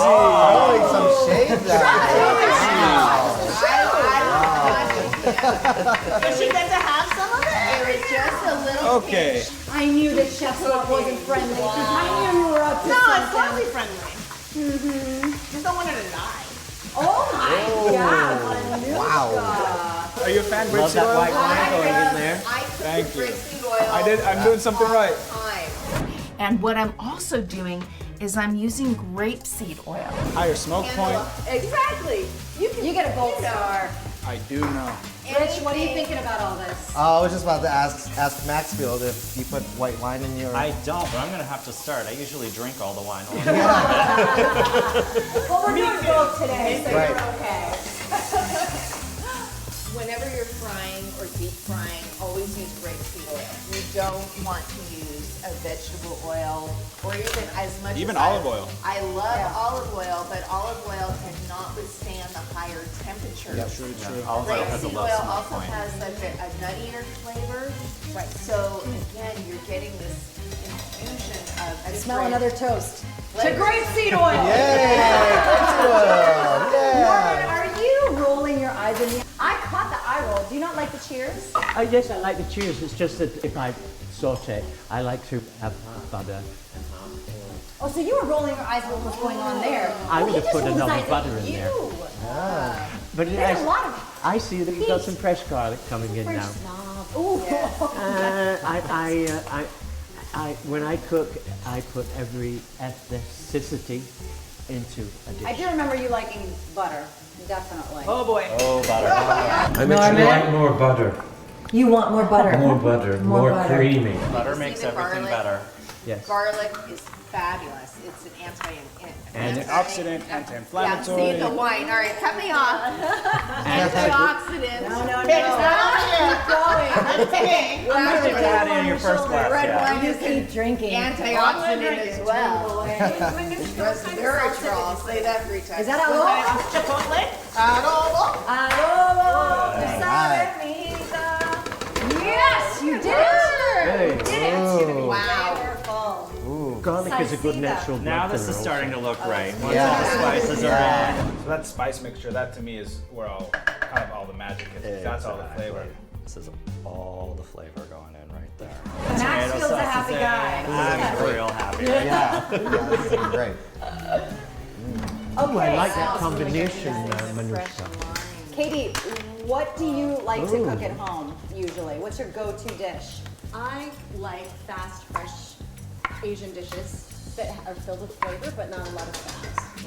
[SPEAKER 5] some shade down.
[SPEAKER 3] Does she get to have some of it?
[SPEAKER 10] There is just a little
[SPEAKER 2] Okay.
[SPEAKER 1] I knew that Chef Swap wasn't friendly. I knew you were up to
[SPEAKER 3] No, it's
[SPEAKER 1] something.
[SPEAKER 3] totally friendly. Just don't want her to die.
[SPEAKER 1] Oh my God.
[SPEAKER 5] Wow.
[SPEAKER 2] Are you a fan,
[SPEAKER 11] Love
[SPEAKER 2] grapeseed
[SPEAKER 11] that
[SPEAKER 2] oil?
[SPEAKER 11] white wine going in there.
[SPEAKER 10] I cook
[SPEAKER 2] Thank
[SPEAKER 10] with
[SPEAKER 2] you.
[SPEAKER 10] grapeseed oil.
[SPEAKER 2] I'm doing something right.
[SPEAKER 10] all the time.
[SPEAKER 3] And what I'm also doing is I'm using grapeseed oil.
[SPEAKER 2] Higher smoke point.
[SPEAKER 10] Exactly.
[SPEAKER 1] You get a gold star.
[SPEAKER 2] I do know.
[SPEAKER 1] Rich, what are you thinking about all this?
[SPEAKER 5] I was just about to ask Maxfield if you put white wine in your.
[SPEAKER 9] I don't, but I'm gonna have to start. I usually drink all the wine.
[SPEAKER 1] Well, we're doing both today, so
[SPEAKER 5] Right.
[SPEAKER 1] you're okay.
[SPEAKER 10] Whenever you're frying or deep frying, always use rapeseed oil. You don't want to use a vegetable oil or even as much
[SPEAKER 2] Even
[SPEAKER 10] as
[SPEAKER 2] olive oil.
[SPEAKER 10] I love olive oil, but olive oil cannot withstand the higher temperatures.
[SPEAKER 2] True.
[SPEAKER 9] Olive oil has a
[SPEAKER 10] Rapeseed
[SPEAKER 9] low
[SPEAKER 10] oil
[SPEAKER 9] smoke
[SPEAKER 10] also
[SPEAKER 9] point.
[SPEAKER 10] has such a nuttier flavor. Right. So again, you're getting this infusion of
[SPEAKER 1] I smell
[SPEAKER 10] different
[SPEAKER 1] another toast. To
[SPEAKER 10] flavors.
[SPEAKER 1] grapeseed oil! Norman, are you rolling your eyes at me? I caught the eye roll. Do you not like the cheers?
[SPEAKER 11] Yes, I like the cheers. It's just that if I saute, I like to have half butter.
[SPEAKER 1] Oh, so you were rolling your eyes at what was going on there.
[SPEAKER 11] I
[SPEAKER 1] Oh,
[SPEAKER 11] would
[SPEAKER 1] he
[SPEAKER 11] have
[SPEAKER 1] just
[SPEAKER 11] put
[SPEAKER 1] rolled his
[SPEAKER 11] another
[SPEAKER 1] eyes
[SPEAKER 11] butter
[SPEAKER 1] at
[SPEAKER 11] in
[SPEAKER 1] you.
[SPEAKER 11] there. But
[SPEAKER 1] There's a lot of
[SPEAKER 11] I see that you've got some fresh garlic coming in now.
[SPEAKER 1] Ooh.
[SPEAKER 11] When I cook, I put every ethnicity into a dish.
[SPEAKER 1] I do remember you liking butter, definitely.
[SPEAKER 7] Oh boy.
[SPEAKER 9] Oh, butter.
[SPEAKER 11] I like more butter.
[SPEAKER 1] You want more butter.
[SPEAKER 11] More butter, more
[SPEAKER 1] butter.
[SPEAKER 11] creamy.
[SPEAKER 9] Butter
[SPEAKER 10] See
[SPEAKER 9] makes
[SPEAKER 10] the
[SPEAKER 9] everything
[SPEAKER 10] garlic?
[SPEAKER 9] better.
[SPEAKER 11] Yes.
[SPEAKER 10] Garlic is fabulous. It's an
[SPEAKER 2] Antioxidant,
[SPEAKER 10] Yeah,
[SPEAKER 2] anti-inflammatory.
[SPEAKER 10] see the wine. All right, cut me off. Antioxidants.
[SPEAKER 1] No.
[SPEAKER 10] Keep going.
[SPEAKER 9] I'm gonna add in your first glass.
[SPEAKER 10] Red
[SPEAKER 9] Yeah.
[SPEAKER 10] wine is
[SPEAKER 1] Keep drinking.
[SPEAKER 10] antioxidant as well. Resveratrol. Say that 3 times.
[SPEAKER 1] Is that how
[SPEAKER 7] Chipotle?
[SPEAKER 1] Yes, you did it!
[SPEAKER 11] Hey.
[SPEAKER 1] You did it!
[SPEAKER 10] Wow.
[SPEAKER 1] Wonderful.
[SPEAKER 11] Garlic is a good
[SPEAKER 1] Salsita.
[SPEAKER 11] natural blood
[SPEAKER 9] Now this
[SPEAKER 11] thinner
[SPEAKER 9] is starting to look right. Once
[SPEAKER 5] Yeah.
[SPEAKER 9] all the spices are in.
[SPEAKER 2] So that spice mixture, that to me is where kind of all the magic is. That's all the flavor.
[SPEAKER 9] This is all the flavor going in right there.
[SPEAKER 1] Max feels a happy guy.
[SPEAKER 9] I'm real happy.
[SPEAKER 5] This is great.
[SPEAKER 11] Oh, I like that combination, Manushka.
[SPEAKER 1] Katie, what do you like to cook at home usually? What's your go-to dish?
[SPEAKER 4] I like fast, fresh Asian dishes that are filled with flavor, but not a lot of fat.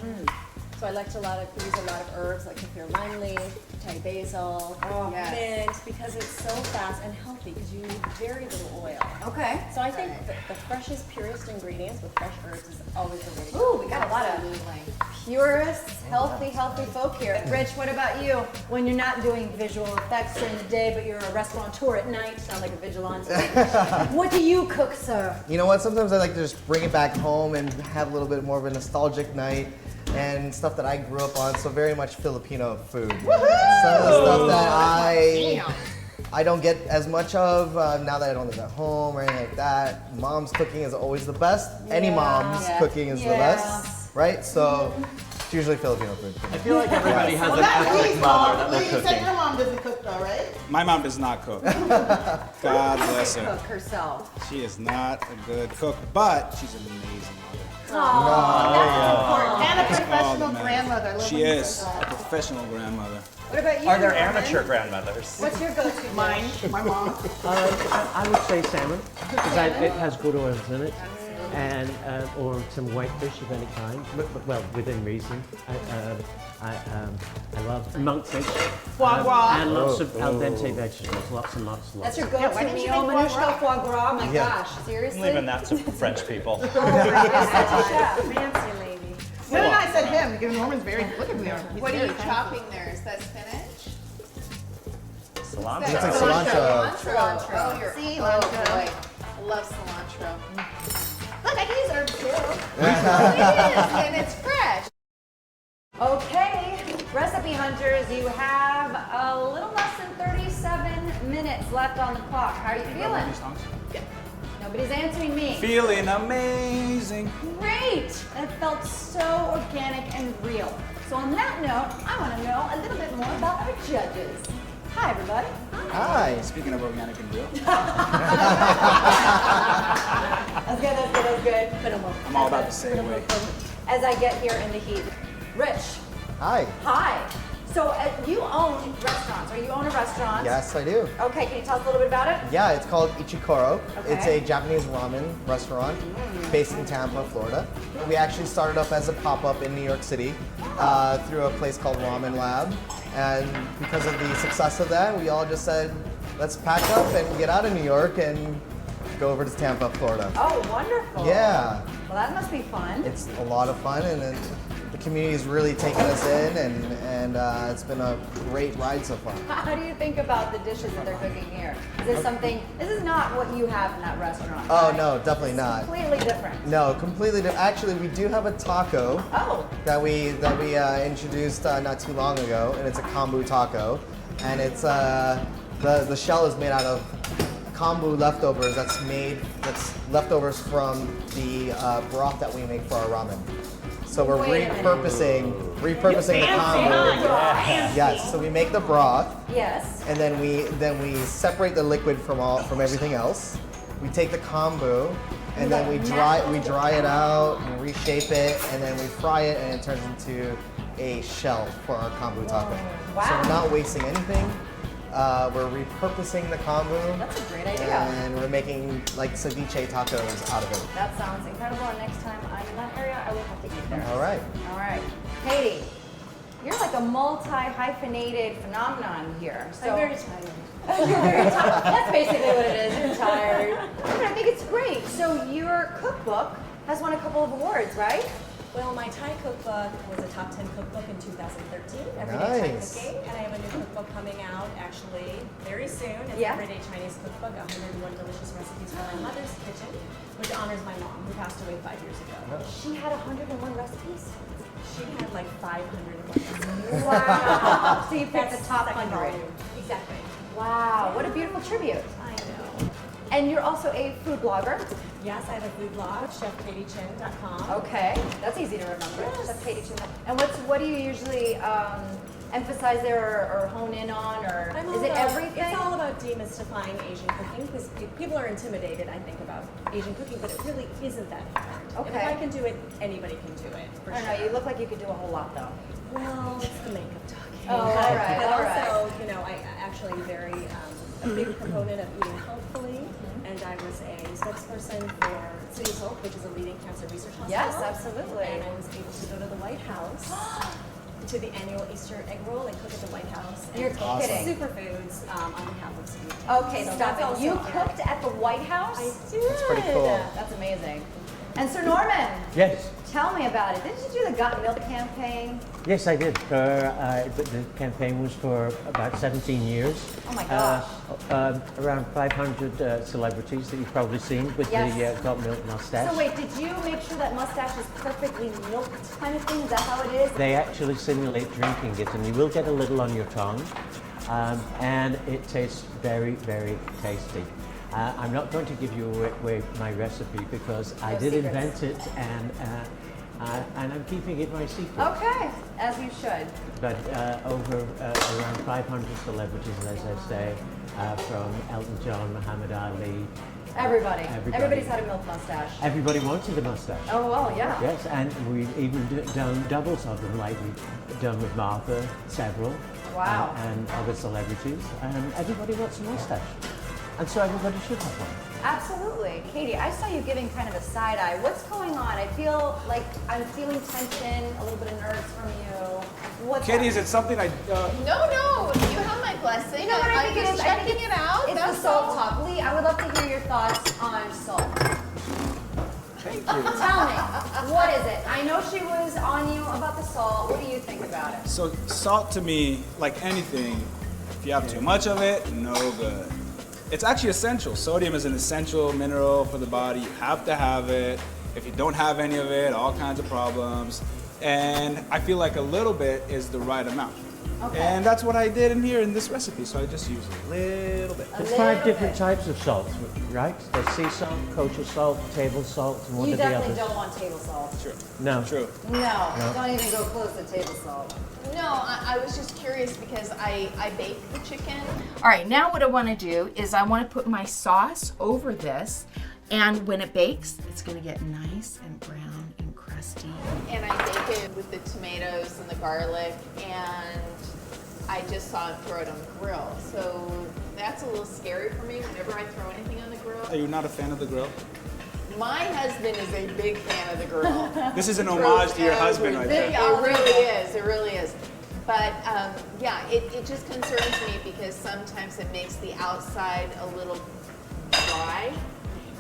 [SPEAKER 4] So I like to use a lot of herbs like kaffir lime leaf, Thai basil, mint, because it's so fast and healthy because you need very little oil.
[SPEAKER 1] Okay.
[SPEAKER 4] So I think the freshest, purest ingredients with fresh herbs is always the way to go.
[SPEAKER 1] Ooh, we got a lot of purists, healthy folk here. Rich, what about you? When you're not doing visual effects during the day, but you're a restaurateur at night, sound like a vigilante. What do you cook, sir?
[SPEAKER 5] You know what? Sometimes I like to just bring it back home and have a little bit more of a nostalgic night and stuff that I grew up on. So very much Filipino food. Some of the stuff that I don't get as much of now that I don't live at home or anything like that. Mom's cooking is always the best. Any mom's cooking is the best, right? So it's usually Filipino food.
[SPEAKER 11] I feel like everybody has an ethnic mother that they're
[SPEAKER 8] You said
[SPEAKER 11] cooking.
[SPEAKER 8] your mom doesn't cook though, right?
[SPEAKER 2] My mom does not cook. God bless her.
[SPEAKER 1] Cook herself.
[SPEAKER 2] She is not a good cook, but she's an amazing mother.
[SPEAKER 8] And a
[SPEAKER 2] All
[SPEAKER 8] professional
[SPEAKER 2] that matters.
[SPEAKER 8] grandmother.
[SPEAKER 2] She is a professional grandmother.
[SPEAKER 1] What about you?
[SPEAKER 9] Are there
[SPEAKER 1] Norman?
[SPEAKER 9] amateur grandmothers?
[SPEAKER 1] What's your go-to dish?
[SPEAKER 7] Mine.
[SPEAKER 8] My mom.
[SPEAKER 11] I would say salmon because it has good oils in it, and or some whitefish of any kind. Well, within reason. I love monkfish.
[SPEAKER 7] Foie gras.
[SPEAKER 11] And lots of al dente vegetables. Lots and lots and lots.
[SPEAKER 1] That's your go-to meal, Manushka foie gras. My gosh, seriously?
[SPEAKER 9] I'm leaving that to French people.
[SPEAKER 1] You're such a chef.
[SPEAKER 4] Fancy lady.
[SPEAKER 7] No, I said him because Norman's very, look at me.
[SPEAKER 10] What are you chopping there? Is that spinach?
[SPEAKER 9] Cilantro.
[SPEAKER 5] It's like cilantro.
[SPEAKER 10] Cilantro. Oh, you're,
[SPEAKER 8] Cilantro.
[SPEAKER 10] oh boy. I love cilantro.
[SPEAKER 4] Look, I can use herbs too.
[SPEAKER 10] It is, and it's fresh.
[SPEAKER 1] Okay, recipe hunters, you have a little less than 37 minutes left on the clock. How are you feeling? Nobody's answering me.
[SPEAKER 2] Feeling amazing.
[SPEAKER 1] Great! That felt so organic and real. So on that note, I want to know a little bit more about our judges. Hi, everybody.
[SPEAKER 5] Hi.
[SPEAKER 2] Speaking of organic and real,
[SPEAKER 1] That's good.
[SPEAKER 2] I'm all about the same way.
[SPEAKER 1] As I get here in the heat. Rich,
[SPEAKER 5] Hi.
[SPEAKER 1] hi. So you own restaurants, or you own a restaurant?
[SPEAKER 5] Yes, I do.
[SPEAKER 1] Okay, can you tell us a little bit about it?
[SPEAKER 5] Yeah, it's called Ichikoro.
[SPEAKER 1] Okay.
[SPEAKER 5] It's a Japanese ramen restaurant based in Tampa, Florida. We actually started up as a pop-up in New York City through a place called Ramen Lab. And because of the success of that, we all just said, let's pack up and get out of New York and go over to Tampa, Florida.
[SPEAKER 1] Oh, wonderful.
[SPEAKER 5] Yeah.
[SPEAKER 1] Well, that must be fun.
[SPEAKER 5] It's a lot of fun, and the community has really taken us in, and it's been a great ride so far.
[SPEAKER 1] How do you think about the dishes that they're cooking here? Is this something, this is not what you have in that restaurant,
[SPEAKER 5] Oh,
[SPEAKER 1] right?
[SPEAKER 5] no, definitely not.
[SPEAKER 1] Completely different.
[SPEAKER 5] No, completely different. Actually, we do have a taco
[SPEAKER 1] Oh.
[SPEAKER 5] that we introduced not too long ago, and it's a kombu taco, and it's the shell is made out of kombu leftovers. That's leftovers from the broth that we make for our ramen. So we're
[SPEAKER 1] Wait a minute.
[SPEAKER 5] repurposing the kombu. Yes, so we make the broth,
[SPEAKER 1] Yes.
[SPEAKER 5] and then we separate the liquid from everything else. We take the kombu, and then we dry it out and reshape it, and then we fry it, and it turns into a shell for our kombu taco.
[SPEAKER 1] Wow.
[SPEAKER 5] So we're not wasting anything. We're repurposing the kombu.
[SPEAKER 1] That's a great idea.
[SPEAKER 5] And we're making like ceviche tacos out of it.
[SPEAKER 1] That sounds incredible. And next time I'm in that area, I will have to eat there.
[SPEAKER 5] All right.
[SPEAKER 1] All right. Katie, you're like a multi-hyphenated phenomenon here. So
[SPEAKER 4] I'm very tired.
[SPEAKER 1] You're very tired. That's basically what it is. You're tired. But I think it's great. So your cookbook has won a couple of awards, right?
[SPEAKER 4] Well, my Thai cookbook was a top 10 cookbook in 2013, Everyday
[SPEAKER 5] Nice.
[SPEAKER 4] Thai Cooking, and I have a new cookbook coming out actually very soon. It's
[SPEAKER 1] Yeah.
[SPEAKER 4] Everyday Chinese Cookbook, 101 Delicious Recipes for My Mother's Kitchen, which honors my mom, who passed away 5 years ago.
[SPEAKER 1] She had 101 recipes.
[SPEAKER 4] She had like 501 recipes.
[SPEAKER 1] Wow. So you picked the
[SPEAKER 4] That's
[SPEAKER 1] top
[SPEAKER 4] second
[SPEAKER 1] 100.
[SPEAKER 4] volume. Exactly.
[SPEAKER 1] Wow. What a beautiful tribute.
[SPEAKER 4] I know.
[SPEAKER 1] And you're also a food blogger.
[SPEAKER 4] Yes, I have a food blog, chefkatiechin.com.
[SPEAKER 1] Okay, that's easy to remember. Chef Katie Chin. And what do you usually emphasize there or hone in on, or is it everything?
[SPEAKER 4] It's all about demystifying Asian cooking, because people are intimidated, I think, about Asian cooking, but it really isn't that hard.
[SPEAKER 1] Okay.
[SPEAKER 4] If I can do it, anybody can do it, for
[SPEAKER 1] I don't
[SPEAKER 4] sure.
[SPEAKER 1] know, you look like you could do a whole lot though.
[SPEAKER 4] Well, it's the makeup talking.
[SPEAKER 1] Oh, all right,
[SPEAKER 4] But
[SPEAKER 1] all right.
[SPEAKER 4] also, you know, I actually am very a big proponent of eating healthfully, and I was a spokesperson for City of Hope, which is a leading cancer research hospital.
[SPEAKER 1] Yes, absolutely.
[SPEAKER 4] And I was able to go to the White House to the annual Easter egg roll and cook at the White House. And
[SPEAKER 1] You're
[SPEAKER 4] cook
[SPEAKER 1] kidding.
[SPEAKER 4] superfoods on behalf of City of Hope.
[SPEAKER 1] Okay,
[SPEAKER 4] So
[SPEAKER 1] stop
[SPEAKER 4] that's
[SPEAKER 1] it.
[SPEAKER 4] also
[SPEAKER 1] You
[SPEAKER 4] very-
[SPEAKER 1] cooked at the White House?
[SPEAKER 4] I did.
[SPEAKER 5] That's pretty cool.
[SPEAKER 1] That's amazing. And Sir Norman,
[SPEAKER 11] Yes.
[SPEAKER 1] tell me about it. Didn't you do the Got Milk campaign?
[SPEAKER 11] Yes, I did. The campaign was for about 17 years.
[SPEAKER 1] Oh my gosh.
[SPEAKER 11] Around 500 celebrities that you've probably seen with
[SPEAKER 1] Yes.
[SPEAKER 11] the Got Milk mustache.
[SPEAKER 1] So wait, did you make sure that mustache is perfectly milked kind of thing? Is that how it is?
[SPEAKER 11] They actually simulate drinking it, and you will get a little on your tongue, and it tastes very, very tasty. I'm not going to give you away my recipe because I
[SPEAKER 1] No
[SPEAKER 11] did
[SPEAKER 1] secrets.
[SPEAKER 11] invent it, and I'm keeping it my secret.
[SPEAKER 1] Okay, as you should.
[SPEAKER 11] But over around 500 celebrities, as I say, from Elton John, Muhammad Ali.
[SPEAKER 1] Everybody.
[SPEAKER 11] Everybody.
[SPEAKER 1] Everybody's had a milk mustache.
[SPEAKER 11] Everybody wanted a mustache.
[SPEAKER 1] Oh, well, yeah.
[SPEAKER 11] Yes, and we've even done doubles of them, like we've done with Martha, several,
[SPEAKER 1] Wow.
[SPEAKER 11] and other celebrities. And everybody wants a mustache, and so everybody should have one.
[SPEAKER 1] Absolutely. Katie, I saw you giving kind of a side eye. What's going on? I feel like I'm feeling tension, a little bit of nerves from you. What's
[SPEAKER 2] Katie, is
[SPEAKER 1] happening?
[SPEAKER 2] it something I?
[SPEAKER 3] No, you have my blessing.
[SPEAKER 1] You know what I think it
[SPEAKER 3] I'm
[SPEAKER 1] is?
[SPEAKER 3] just
[SPEAKER 1] I think
[SPEAKER 3] checking it out.
[SPEAKER 1] It's
[SPEAKER 3] That's
[SPEAKER 1] the salt
[SPEAKER 3] all.
[SPEAKER 1] talk. Lee, I would love to hear your thoughts on salt.
[SPEAKER 2] Thank you.
[SPEAKER 1] Tell me, what is it? I know she was on you about the salt. What do you think about it?
[SPEAKER 2] So salt to me, like anything, if you have too much of it, no good. It's actually essential. Sodium is an essential mineral for the body. You have to have it. If you don't have any of it, all kinds of problems. And I feel like a little bit is the right amount.
[SPEAKER 1] Okay.
[SPEAKER 2] And that's what I did in here in this recipe. So I just use a little bit.
[SPEAKER 11] There's
[SPEAKER 1] little
[SPEAKER 11] 5 different
[SPEAKER 1] bit.
[SPEAKER 11] types of salt, right? There's sea salt, kosher salt, table salt, and what
[SPEAKER 1] You
[SPEAKER 11] are the
[SPEAKER 1] definitely
[SPEAKER 11] others?
[SPEAKER 1] don't want table salt.
[SPEAKER 2] True.
[SPEAKER 11] No.
[SPEAKER 2] True.
[SPEAKER 1] No, don't even go close to table salt.
[SPEAKER 3] No, I was just curious because I bake the chicken. All right, now what I want to do is I want to put my sauce over this, and when it bakes, it's going to get nice and brown and crusty. And I bake it with the tomatoes and the garlic and I just saw him throw it on the grill. So that's a little scary for me whenever I throw anything on the grill.
[SPEAKER 2] Are you not a fan of the grill?
[SPEAKER 3] My husband is a big fan of the grill.
[SPEAKER 2] This is an homage to your husband right there.
[SPEAKER 3] It really is, it really is. But yeah, it just concerns me because sometimes it makes the outside a little dry.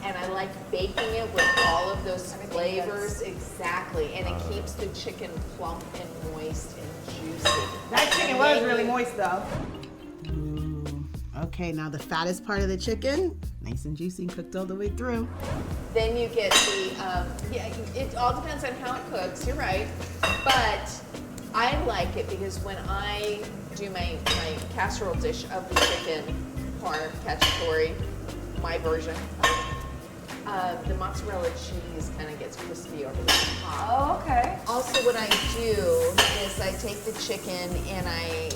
[SPEAKER 3] And I like baking it with all of those flavors, exactly. And it keeps the chicken plump and moist and juicy.
[SPEAKER 7] That chicken was really moist though.
[SPEAKER 6] Ooh. Okay, now the fattest part of the chicken, nice and juicy and cooked all the way through.
[SPEAKER 3] Then you get the, yeah, it all depends on how it cooks, you're right. But I like it because when I do my casserole dish of the chicken part, cacciatore, my version, the mozzarella cheese kind of gets crispy over the top.
[SPEAKER 1] Oh, okay.
[SPEAKER 3] Also what I do is I take the chicken and I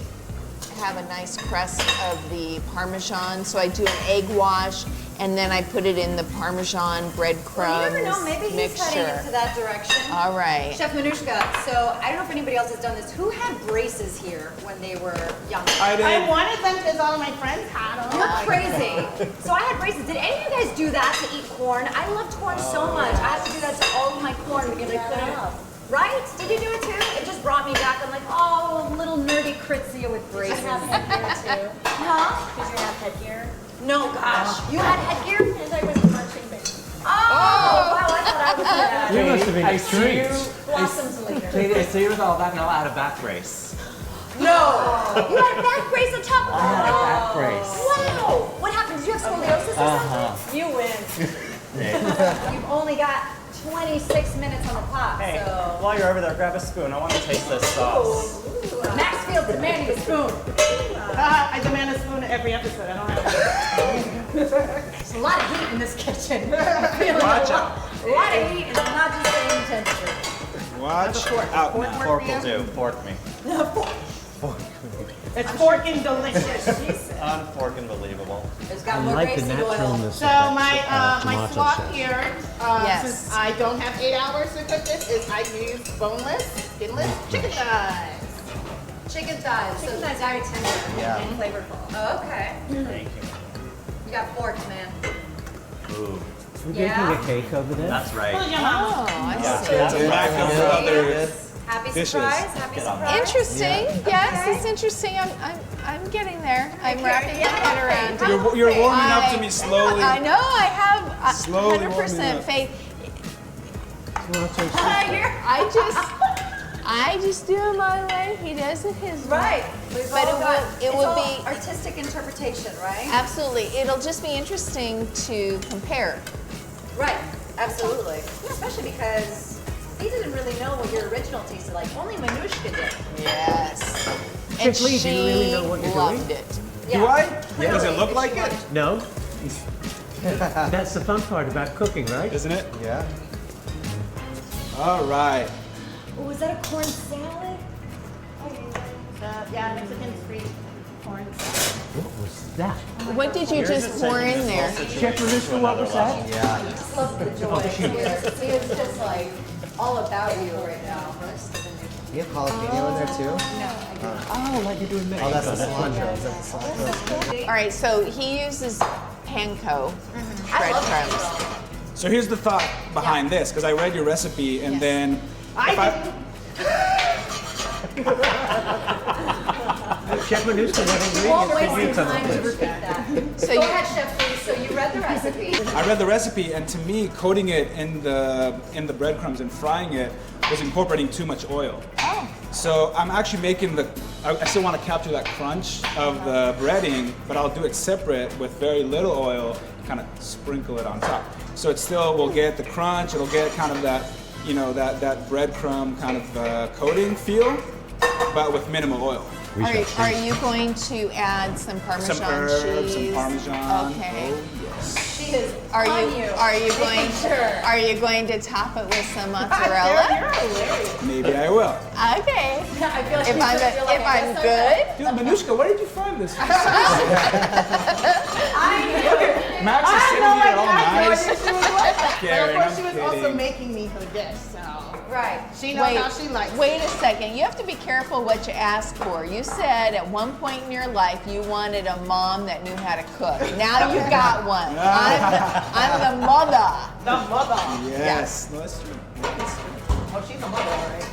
[SPEAKER 3] have a nice crust of the Parmesan. So I do an egg wash and then I put it in the Parmesan breadcrumbs
[SPEAKER 1] Well, you never know, maybe he's heading into that direction.
[SPEAKER 3] All right.
[SPEAKER 1] Chef Manushka, so I don't know if anybody else has done this. Who had braces here when they were younger?
[SPEAKER 2] I did.
[SPEAKER 7] I wanted them because all of my friends had them.
[SPEAKER 1] You're crazy. So I had braces. Did any of you guys do that to eat corn? I loved corn so much. I had to do that to all of my corn because I couldn't. Right? Did you do it too? It just brought me back. I'm like, oh, little nerdy Kritzia with braces.
[SPEAKER 4] Did you have headgear too?
[SPEAKER 1] Huh?
[SPEAKER 4] Did you have headgear?
[SPEAKER 1] No, gosh. You had headgear?
[SPEAKER 4] Because I was a marching band.
[SPEAKER 1] Oh, wow, I thought I was that.
[SPEAKER 11] You must have been
[SPEAKER 9] I
[SPEAKER 11] a
[SPEAKER 9] see you.
[SPEAKER 11] treat.
[SPEAKER 4] Blossoms later.
[SPEAKER 9] Katie, I see you with all that now out of back brace.
[SPEAKER 1] No. You had a back brace on top of
[SPEAKER 9] I had a back brace.
[SPEAKER 1] Wow. What happened? Did you have scoliosis or something?
[SPEAKER 4] You win.
[SPEAKER 1] You've only got 26 minutes on the clock,
[SPEAKER 9] Hey,
[SPEAKER 1] so.
[SPEAKER 9] while you're over there, grab a spoon. I want to taste this sauce.
[SPEAKER 1] Max feels demanding a spoon.
[SPEAKER 7] I demand a spoon every episode. I don't have
[SPEAKER 1] There's a lot of heat in this kitchen. Watch out. A lot of heat and I'm not just saying temperature.
[SPEAKER 2] Watch out now.
[SPEAKER 9] Fork will do. Fork me.
[SPEAKER 7] It's forking delicious.
[SPEAKER 9] Unfork unbelievable.
[SPEAKER 1] It's got
[SPEAKER 11] I
[SPEAKER 1] more
[SPEAKER 11] like the
[SPEAKER 1] gracie oil.
[SPEAKER 11] naturalness
[SPEAKER 7] So
[SPEAKER 11] of that
[SPEAKER 7] my
[SPEAKER 11] tomato
[SPEAKER 7] swap
[SPEAKER 11] sauce.
[SPEAKER 7] here,
[SPEAKER 3] Yes.
[SPEAKER 7] since I don't have 8 hours to cook this, is I use boneless, skinless chicken thighs.
[SPEAKER 1] Chicken thighs. So that's very tender
[SPEAKER 5] Yeah.
[SPEAKER 1] and flavorful. Oh, okay.
[SPEAKER 9] Thank you.
[SPEAKER 1] You got forks, man.
[SPEAKER 9] Ooh,
[SPEAKER 11] We're
[SPEAKER 1] Yeah.
[SPEAKER 11] baking a cake over there.
[SPEAKER 9] that's right.
[SPEAKER 3] Oh, I
[SPEAKER 9] Yeah,
[SPEAKER 3] see.
[SPEAKER 9] that's
[SPEAKER 2] What I feel for other
[SPEAKER 1] Happy
[SPEAKER 2] dishes.
[SPEAKER 1] surprise. Happy
[SPEAKER 9] Get on
[SPEAKER 1] surprise.
[SPEAKER 3] Interesting. Yes, it's interesting. I'm getting there. I'm wrapping my head around it.
[SPEAKER 2] You're warming up to me slowly.
[SPEAKER 3] I know. I have
[SPEAKER 2] Slowly
[SPEAKER 3] 100%
[SPEAKER 2] warming up.
[SPEAKER 3] faith.
[SPEAKER 11] Tomato soup.
[SPEAKER 3] I just do it my way. He does it his way.
[SPEAKER 1] Right. We've
[SPEAKER 3] But
[SPEAKER 1] all got,
[SPEAKER 3] it
[SPEAKER 1] it's
[SPEAKER 3] would
[SPEAKER 1] all
[SPEAKER 3] be
[SPEAKER 1] artistic interpretation, right?
[SPEAKER 3] absolutely. It'll just be interesting to compare.
[SPEAKER 1] Right. Absolutely. Yeah, especially because he didn't really know what your original tasted like. Only Manushka did.
[SPEAKER 3] Yes. And
[SPEAKER 11] Lee, do
[SPEAKER 3] she
[SPEAKER 11] you really know what you're
[SPEAKER 3] loved
[SPEAKER 11] doing?
[SPEAKER 3] it.
[SPEAKER 2] Do I?
[SPEAKER 1] Clearly,
[SPEAKER 2] Does it look
[SPEAKER 1] if
[SPEAKER 2] like
[SPEAKER 1] she
[SPEAKER 2] it?
[SPEAKER 1] wanted-
[SPEAKER 11] No? That's the fun part about cooking, right?
[SPEAKER 2] Isn't it?
[SPEAKER 5] Yeah.
[SPEAKER 2] All right.
[SPEAKER 1] Oh, is that a corn salad?
[SPEAKER 7] Yeah, Mexican street corn.
[SPEAKER 11] What was that?
[SPEAKER 3] What did you just pour in there?
[SPEAKER 11] Chef Manushka, what was that?
[SPEAKER 5] Yeah.
[SPEAKER 1] Just love the joy here. See, it's just like all about you right now.
[SPEAKER 5] You have jalapeno in there too?
[SPEAKER 11] Oh, like you do in Mexico.
[SPEAKER 5] Oh, that's the cilantro. Is that the cilantro?
[SPEAKER 3] All right, so he uses panko breadcrumbs.
[SPEAKER 2] So here's the thought behind this, because I read your recipe and then
[SPEAKER 11] Chef Manushka, what
[SPEAKER 1] Won't
[SPEAKER 11] ingredients
[SPEAKER 1] waste
[SPEAKER 11] did you
[SPEAKER 1] your
[SPEAKER 11] come
[SPEAKER 1] time
[SPEAKER 11] up
[SPEAKER 1] to
[SPEAKER 11] with?
[SPEAKER 1] repeat that.
[SPEAKER 3] So
[SPEAKER 1] Go
[SPEAKER 3] you-
[SPEAKER 1] ahead, Chef Lee. So you read the recipe.
[SPEAKER 2] I read the recipe, and to me, coating it in the breadcrumbs and frying it was incorporating too much oil.
[SPEAKER 3] Oh.
[SPEAKER 2] So I'm actually making I still want to capture that crunch of the breading, but I'll do it separate with very little oil, kind of sprinkle it on top. So it still will get the crunch, it'll get kind of that, that breadcrumb kind of coating feel, but with minimal oil.
[SPEAKER 3] Are you going to add some Parmesan
[SPEAKER 2] Some herbs,
[SPEAKER 3] cheese?
[SPEAKER 2] some Parmesan.
[SPEAKER 3] Okay.
[SPEAKER 2] Oh, yes.
[SPEAKER 1] She is
[SPEAKER 3] Are
[SPEAKER 1] on
[SPEAKER 3] you
[SPEAKER 1] Sure.
[SPEAKER 3] are you going to top it with some mozzarella?
[SPEAKER 2] Maybe I will.
[SPEAKER 3] Okay.
[SPEAKER 1] I feel like
[SPEAKER 3] If I'm good.
[SPEAKER 2] Dude, Manushka, where did you find this?
[SPEAKER 1] I knew.
[SPEAKER 2] Max is sitting here all nice.
[SPEAKER 7] But of
[SPEAKER 2] Karen,
[SPEAKER 7] course,
[SPEAKER 2] I'm
[SPEAKER 7] she was
[SPEAKER 2] kidding.
[SPEAKER 7] also making me her dish, so.
[SPEAKER 1] Right.
[SPEAKER 7] She knows how she likes
[SPEAKER 3] Wait a second. You have to be careful what you ask for. You said at one point in your life you wanted a mom that knew how to cook. Now you got one. I'm the mother.
[SPEAKER 7] The mother.
[SPEAKER 2] Yes, no, that's true.
[SPEAKER 7] Oh, she's a mother, all right.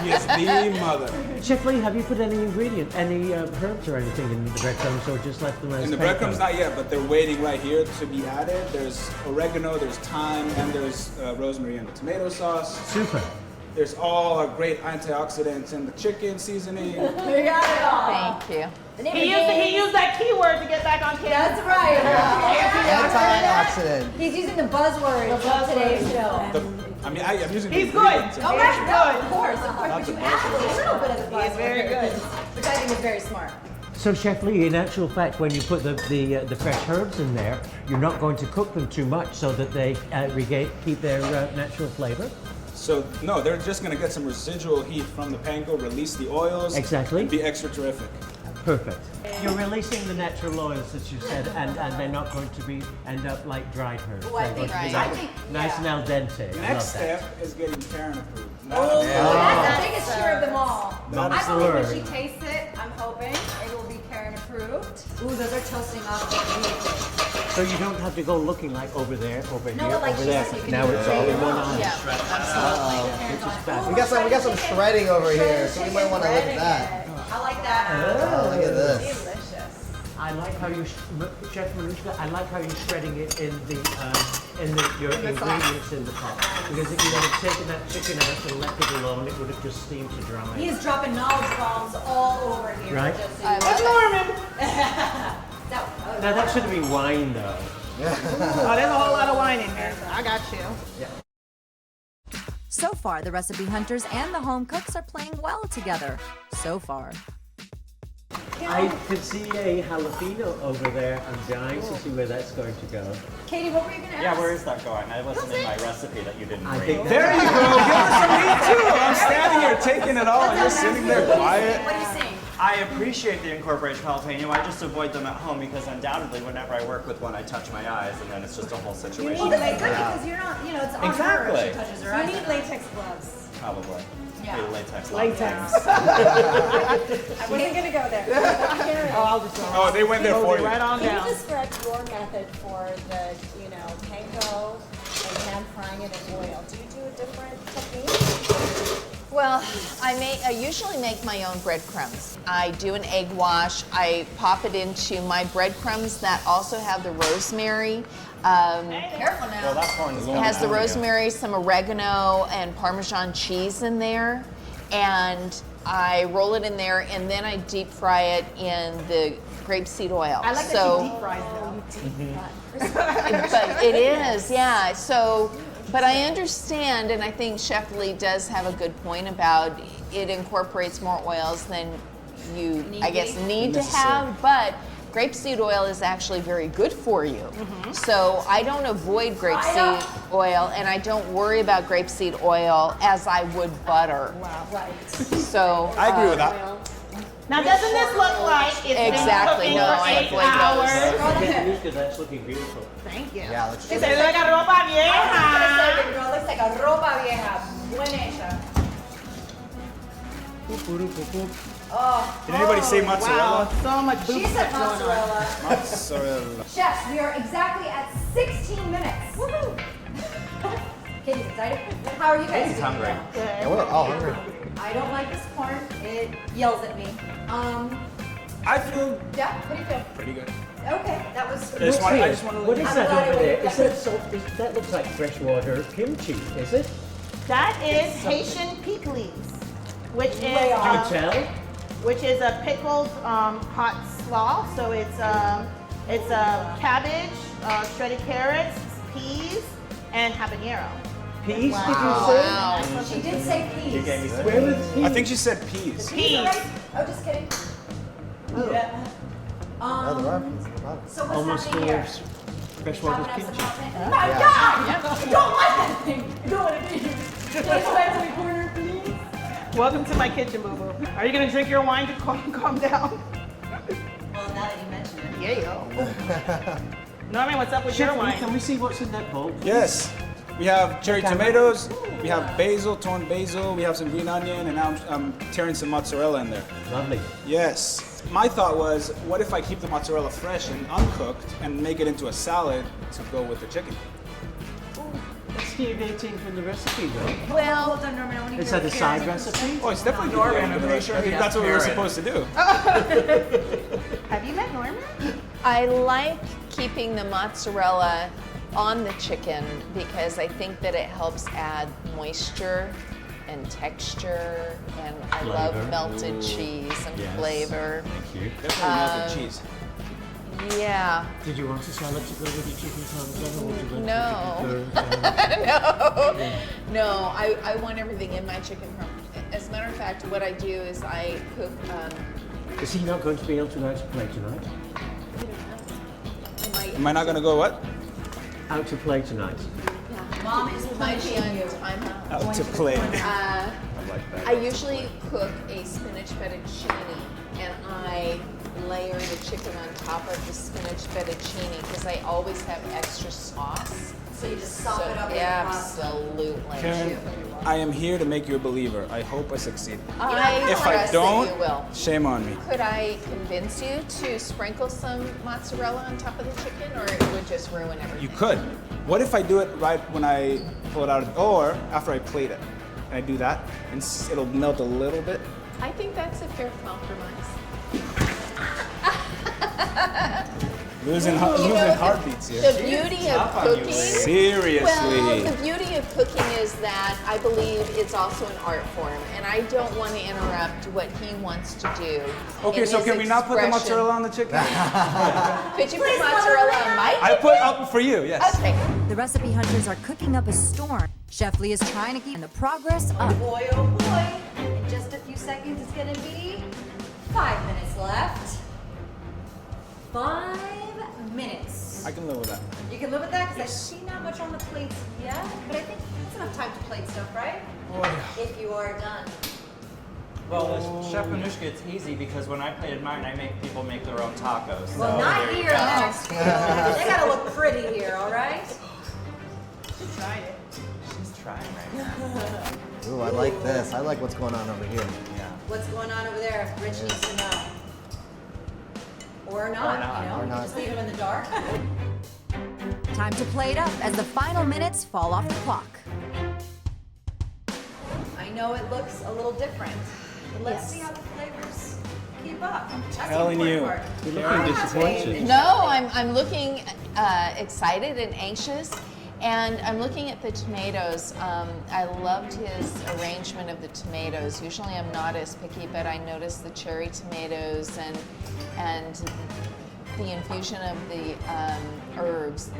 [SPEAKER 2] He is the mother.
[SPEAKER 11] Chef Lee, have you put any herbs or anything in the breadcrumbs, or just left them as
[SPEAKER 2] In the
[SPEAKER 11] paper?
[SPEAKER 2] breadcrumbs, not yet, but they're waiting right here to be added. There's oregano, there's thyme, and there's rosemary in the tomato sauce.
[SPEAKER 11] Super.
[SPEAKER 2] There's all great antioxidants in the chicken seasoning.
[SPEAKER 1] We got it all.
[SPEAKER 3] Thank you.
[SPEAKER 1] The name
[SPEAKER 7] He
[SPEAKER 1] of the game-
[SPEAKER 7] used that keyword to get back on camera.
[SPEAKER 1] That's right.
[SPEAKER 5] Antioxidant.
[SPEAKER 1] He's using the buzzwords of today's show.
[SPEAKER 2] I'm using
[SPEAKER 7] He's
[SPEAKER 2] the
[SPEAKER 7] good.
[SPEAKER 2] ingredients.
[SPEAKER 1] Oh, that's good. Of course,
[SPEAKER 2] Not
[SPEAKER 1] but
[SPEAKER 2] the
[SPEAKER 1] you added a little bit of the buzzword.
[SPEAKER 7] He's very good.
[SPEAKER 1] Which I think is very smart.
[SPEAKER 11] So Chef Lee, in actual fact, when you put the fresh herbs in there, you're not going to cook them too much so that they keep their natural flavor?
[SPEAKER 2] So, no, they're just going to get some residual heat from the panko, release the oils.
[SPEAKER 11] Exactly.
[SPEAKER 2] And be extra terrific.
[SPEAKER 11] Perfect. You're releasing the natural oils, as you said, and they're not going to end up like dried herbs.
[SPEAKER 1] Oh, I
[SPEAKER 11] They're going
[SPEAKER 1] think-
[SPEAKER 11] to be
[SPEAKER 1] I
[SPEAKER 11] nice,
[SPEAKER 1] think-
[SPEAKER 11] nice and al dente. I
[SPEAKER 2] Next
[SPEAKER 11] love
[SPEAKER 2] step
[SPEAKER 11] that.
[SPEAKER 2] is getting Karen approved.
[SPEAKER 1] Oh, that's the biggest cheer of them all.
[SPEAKER 11] That's
[SPEAKER 1] I
[SPEAKER 11] the
[SPEAKER 1] believe
[SPEAKER 11] word.
[SPEAKER 1] when she tastes it, I'm hoping it will be Karen approved. Ooh, those are toasting up.
[SPEAKER 11] So you don't have to go looking like over there, over
[SPEAKER 1] No,
[SPEAKER 11] here,
[SPEAKER 1] but like
[SPEAKER 11] over
[SPEAKER 1] she
[SPEAKER 11] there.
[SPEAKER 1] said, you can
[SPEAKER 11] Now
[SPEAKER 1] do
[SPEAKER 11] it's
[SPEAKER 1] it
[SPEAKER 11] all in
[SPEAKER 1] right
[SPEAKER 11] one
[SPEAKER 1] now.
[SPEAKER 11] eye.
[SPEAKER 3] Yeah, absolutely.
[SPEAKER 1] Karen's on it.
[SPEAKER 11] fabulous.
[SPEAKER 5] We got some shredding over here, so you might want to look at that.
[SPEAKER 1] I like that.
[SPEAKER 5] Oh, look at this.
[SPEAKER 1] Delicious.
[SPEAKER 11] I like how you, Chef Marushka, I like how you're shredding it in your ingredients in the pot. Because if you would have taken that chicken out and left it alone, it would have just steamed to dry.
[SPEAKER 1] He is dropping knowledge bombs all over here.
[SPEAKER 11] Right.
[SPEAKER 1] Just so
[SPEAKER 3] I
[SPEAKER 1] you
[SPEAKER 3] love
[SPEAKER 1] know.
[SPEAKER 3] it.
[SPEAKER 1] That-
[SPEAKER 11] Now that should be wine though.
[SPEAKER 7] Oh, there's a whole lot of wine in there. I got you.
[SPEAKER 1] So far, the recipe hunters and the home cooks are playing well together. So far.
[SPEAKER 11] I can see a jalapeno over there. I'm dying to see where that's going to go.
[SPEAKER 1] Katie, what were you going to ask?
[SPEAKER 9] Yeah, where is that going? I wasn't in my recipe that you didn't
[SPEAKER 11] I
[SPEAKER 9] read.
[SPEAKER 11] think
[SPEAKER 2] There you go. Give us some heat too. I'm standing here taking it all, and you're sitting there quiet.
[SPEAKER 1] What are you saying?
[SPEAKER 9] I appreciate the incorporated jalapeno. I just avoid them at home because undoubtedly whenever I work with one, I touch my eyes and then it's just a whole situation.
[SPEAKER 1] Well, this is good because you're not, it's on her
[SPEAKER 9] Exactly.
[SPEAKER 1] if she touches her eyes.
[SPEAKER 4] You need latex gloves.
[SPEAKER 9] Probably.
[SPEAKER 1] Yeah.
[SPEAKER 9] Maybe latex.
[SPEAKER 4] I wasn't gonna go there. Karen,
[SPEAKER 2] Oh, they went there for you.
[SPEAKER 7] Right on
[SPEAKER 4] can
[SPEAKER 7] down.
[SPEAKER 4] you describe your method for the, panko and pan frying it in oil? Do you do a different technique?
[SPEAKER 3] Well, I usually make my own breadcrumbs. I do an egg wash. I pop it into my breadcrumbs that also have the rosemary.
[SPEAKER 1] Careful now.
[SPEAKER 9] Well, that corn is
[SPEAKER 3] It has the rosemary, some oregano, and Parmesan cheese in there. And I roll it in there, and then I deep fry it in the grapeseed oil.
[SPEAKER 7] I like that
[SPEAKER 3] so,
[SPEAKER 7] you deep fries them.
[SPEAKER 3] but it is, yeah. So, but I understand, and I think Chef Lee does have a good point about it incorporates more oils than you, I guess, need to have. But grapeseed oil is actually very good for you. So I don't avoid grapeseed oil, and I don't worry about grapeseed oil as I would butter.
[SPEAKER 4] Wow, right.
[SPEAKER 3] So
[SPEAKER 2] I agree with that.
[SPEAKER 7] Now, doesn't this look like it's
[SPEAKER 3] Exactly,
[SPEAKER 7] been
[SPEAKER 3] no,
[SPEAKER 7] cooking
[SPEAKER 3] I
[SPEAKER 7] for 8
[SPEAKER 3] avoid
[SPEAKER 7] hours?
[SPEAKER 11] Because that's looking beautiful.
[SPEAKER 7] Thank you.
[SPEAKER 5] Yeah, let's
[SPEAKER 7] Dice, le agarró ropa vieja.
[SPEAKER 1] Girl, looks like a ropa vieja. Buena hecha.
[SPEAKER 2] Did anybody say mozzarella?
[SPEAKER 7] Wow, so much
[SPEAKER 1] She
[SPEAKER 7] boob
[SPEAKER 1] said
[SPEAKER 7] going on.
[SPEAKER 1] mozzarella.
[SPEAKER 2] Mozzarella.
[SPEAKER 1] Chefs, we are exactly at 16 minutes. Woohoo! Katie's excited. How are you guys
[SPEAKER 9] He's
[SPEAKER 1] doing?
[SPEAKER 9] hungry.
[SPEAKER 5] Yeah, we're all hungry.
[SPEAKER 1] I don't like this corn. It yells at me.
[SPEAKER 2] I feel
[SPEAKER 1] Yeah, what do you feel?
[SPEAKER 2] pretty good.
[SPEAKER 1] Okay, that was.
[SPEAKER 2] I just want to
[SPEAKER 11] What is
[SPEAKER 1] I'm
[SPEAKER 11] that
[SPEAKER 1] glad I
[SPEAKER 11] over there?
[SPEAKER 1] waited.
[SPEAKER 11] Is that salt? That looks like freshwater kimchi, is it?
[SPEAKER 7] That is Haitian pickles, which is
[SPEAKER 1] Way off.
[SPEAKER 11] Can you tell?
[SPEAKER 7] which is a pickled hot slaw. So it's cabbage, shredded carrots, peas, and habanero.
[SPEAKER 11] Peas,
[SPEAKER 3] wow.
[SPEAKER 1] She did say peas.
[SPEAKER 9] You gave me some.
[SPEAKER 11] Where was peas?
[SPEAKER 2] I think she said peas.
[SPEAKER 7] Peas.
[SPEAKER 1] Oh, just kidding. Yeah.
[SPEAKER 5] Oh, there are.
[SPEAKER 1] So what's
[SPEAKER 11] Almost
[SPEAKER 1] happening
[SPEAKER 11] full
[SPEAKER 1] here?
[SPEAKER 11] of freshwater
[SPEAKER 1] Chopping up some
[SPEAKER 11] kimchi.
[SPEAKER 1] hot My God! You don't like that thing. You know what it is. Can I go back to the corner, please?
[SPEAKER 7] Welcome to my kitchen, boo boo. Are you gonna drink your wine to calm down?
[SPEAKER 1] Well, now that you mention it.
[SPEAKER 7] Yeah, yo. Norman, what's up with your
[SPEAKER 11] Chef,
[SPEAKER 7] wine?
[SPEAKER 11] can we see what's in that bowl?
[SPEAKER 2] Yes. We have cherry tomatoes, we have basil, torn basil, we have some green onion, and now I'm tearing some mozzarella in there.
[SPEAKER 11] Lovely.
[SPEAKER 2] Yes. My thought was, what if I keep the mozzarella fresh and uncooked and make it into a salad to go with the chicken?
[SPEAKER 11] It's deviating from the recipe, though.
[SPEAKER 3] Well,
[SPEAKER 1] Hold on, Norman, I want to
[SPEAKER 11] Is
[SPEAKER 1] hear
[SPEAKER 11] that a
[SPEAKER 1] Karen.
[SPEAKER 11] side recipe?
[SPEAKER 2] Oh, it's definitely Norman. I'm pretty sure I think that's what we were supposed to do.
[SPEAKER 7] Have you met Norman?
[SPEAKER 3] I like keeping the mozzarella on the chicken because I think that it helps add moisture and texture, and I love
[SPEAKER 11] Flavor.
[SPEAKER 3] melted cheese and
[SPEAKER 11] Yes.
[SPEAKER 3] flavor.
[SPEAKER 11] Thank you.
[SPEAKER 2] Definitely melted cheese.
[SPEAKER 3] Yeah.
[SPEAKER 11] Did you want a salad to go with your chicken parmesan, or would you like
[SPEAKER 3] No.
[SPEAKER 11] to
[SPEAKER 3] No, I want everything in my chicken parm. As a matter of fact, what I do is I cook.
[SPEAKER 11] Is he not going to be able to go out to play tonight?
[SPEAKER 2] Am I not gonna go what?
[SPEAKER 11] Out to play tonight.
[SPEAKER 1] Mom is
[SPEAKER 3] Might be on
[SPEAKER 1] punishing you.
[SPEAKER 3] timeout.
[SPEAKER 2] Out to play.
[SPEAKER 3] I usually cook a spinach fettuccine, and I layer the chicken on top of the spinach fettuccine because I always have extra sauce.
[SPEAKER 1] So you just sop it up in the
[SPEAKER 3] Absolutely.
[SPEAKER 2] Karen, I am here to make you a believer. I hope I succeed.
[SPEAKER 3] I
[SPEAKER 2] If I
[SPEAKER 3] trust that
[SPEAKER 2] don't,
[SPEAKER 3] you will.
[SPEAKER 2] shame on me.
[SPEAKER 3] Could I convince you to sprinkle some mozzarella on top of the chicken, or it would just ruin everything?
[SPEAKER 2] You could. What if I do it right when I pull it out, or after I plate it? And I do that, and it'll melt a little bit.
[SPEAKER 3] I think that's a fair compromise.
[SPEAKER 2] Losing
[SPEAKER 3] You know,
[SPEAKER 2] heartbeats here.
[SPEAKER 3] The beauty of cooking.
[SPEAKER 2] Seriously.
[SPEAKER 3] Well, the beauty of cooking is that I believe it's also an art form, and I don't want to interrupt what he wants to do.
[SPEAKER 2] Okay,
[SPEAKER 3] in
[SPEAKER 2] so
[SPEAKER 3] his
[SPEAKER 2] can we not put the
[SPEAKER 3] expression.
[SPEAKER 2] mozzarella on the chicken?
[SPEAKER 3] Could you put mozzarella on my
[SPEAKER 2] I
[SPEAKER 3] chicken?
[SPEAKER 2] put up for you, yes.
[SPEAKER 3] Okay.
[SPEAKER 1] The recipe hunters are cooking up a storm. Chef Lee is trying to keep the progress up.
[SPEAKER 7] Boy, oh boy.
[SPEAKER 1] In just a few seconds, it's gonna be 5 minutes left. 5 minutes.
[SPEAKER 2] I can live with that.
[SPEAKER 1] You can live with that because I see not much on the plates yet, but I think that's enough time to plate stuff, right? If you are done.
[SPEAKER 9] Well, with Chef Manushka, it's easy because when I plated mine, I make people make their own tacos.
[SPEAKER 1] Well,
[SPEAKER 9] so
[SPEAKER 1] not
[SPEAKER 9] there you
[SPEAKER 1] here
[SPEAKER 9] go.
[SPEAKER 1] next. They gotta look pretty here, all right?
[SPEAKER 9] She's trying right now.
[SPEAKER 5] Ooh, I like this. I like what's going on over here.
[SPEAKER 9] Yeah.
[SPEAKER 1] What's going on over there? Rich needs to know. Or not, you know?
[SPEAKER 5] Or not.
[SPEAKER 1] Just leave him in the dark. Time to plate up as the final minutes fall off the clock. I know it looks a little different, but let's see how the flavors keep up. That's the
[SPEAKER 2] Telling you.
[SPEAKER 1] important part.
[SPEAKER 11] You're looking disappointed.
[SPEAKER 3] No, I'm looking excited and anxious, and I'm looking at the tomatoes. I loved his arrangement of the tomatoes. Usually I'm not as picky, but I noticed the cherry tomatoes and the infusion of the herbs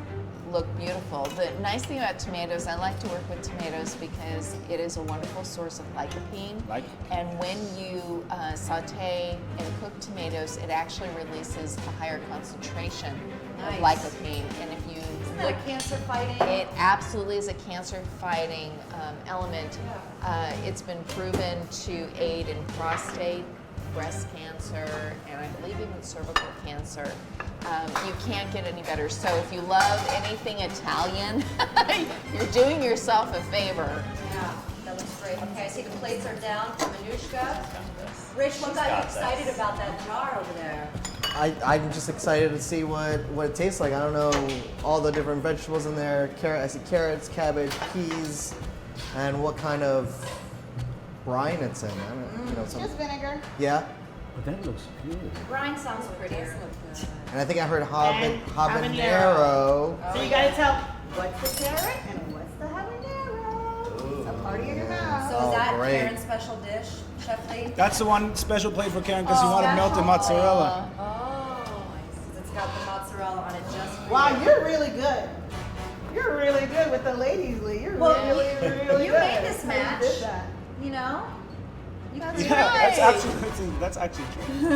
[SPEAKER 3] look beautiful. The nice thing about tomatoes, I like to work with tomatoes because it is a wonderful source of lycopene. And when you saute and cook tomatoes, it actually releases a higher concentration of lycopene. And if you
[SPEAKER 1] Isn't that a cancer fighting?
[SPEAKER 3] it absolutely is a cancer-fighting element. It's been proven to aid in prostate, breast cancer, and I believe even cervical cancer. You can't get any better. So if you love anything Italian, you're doing yourself a favor.
[SPEAKER 1] Yeah, that looks great. Okay, I see the plates are down for Manushka. Rich, what got you excited about that jar over there?
[SPEAKER 5] I'm just excited to see what it tastes like. I don't know all the different vegetables in there. I see carrots, cabbage, peas, and what kind of brine it's in. I don't you know, some,
[SPEAKER 7] Just vinegar.
[SPEAKER 5] yeah.
[SPEAKER 11] But that looks good.
[SPEAKER 1] Brine sounds prettier.
[SPEAKER 5] And I think I heard
[SPEAKER 7] And
[SPEAKER 5] habanero.
[SPEAKER 7] So you gotta tell what's the carrot and what's the habanero. It's a party in your mouth.
[SPEAKER 1] So is
[SPEAKER 5] Oh,
[SPEAKER 1] that
[SPEAKER 5] great.
[SPEAKER 1] Karen's special dish, Chef Lee?
[SPEAKER 2] That's the one special plate for Karen because you wanted melted mozzarella.
[SPEAKER 1] Oh, it's got the mozzarella on it just for
[SPEAKER 7] Wow,
[SPEAKER 1] you.
[SPEAKER 7] you're really good. You're really good with the ladies, Lee. You're
[SPEAKER 1] Well,
[SPEAKER 7] really
[SPEAKER 1] you
[SPEAKER 7] good.
[SPEAKER 1] made this
[SPEAKER 7] How you
[SPEAKER 1] match.
[SPEAKER 7] did that.
[SPEAKER 1] You know?
[SPEAKER 3] That's
[SPEAKER 2] Yeah,
[SPEAKER 3] right.
[SPEAKER 2] that's actually true.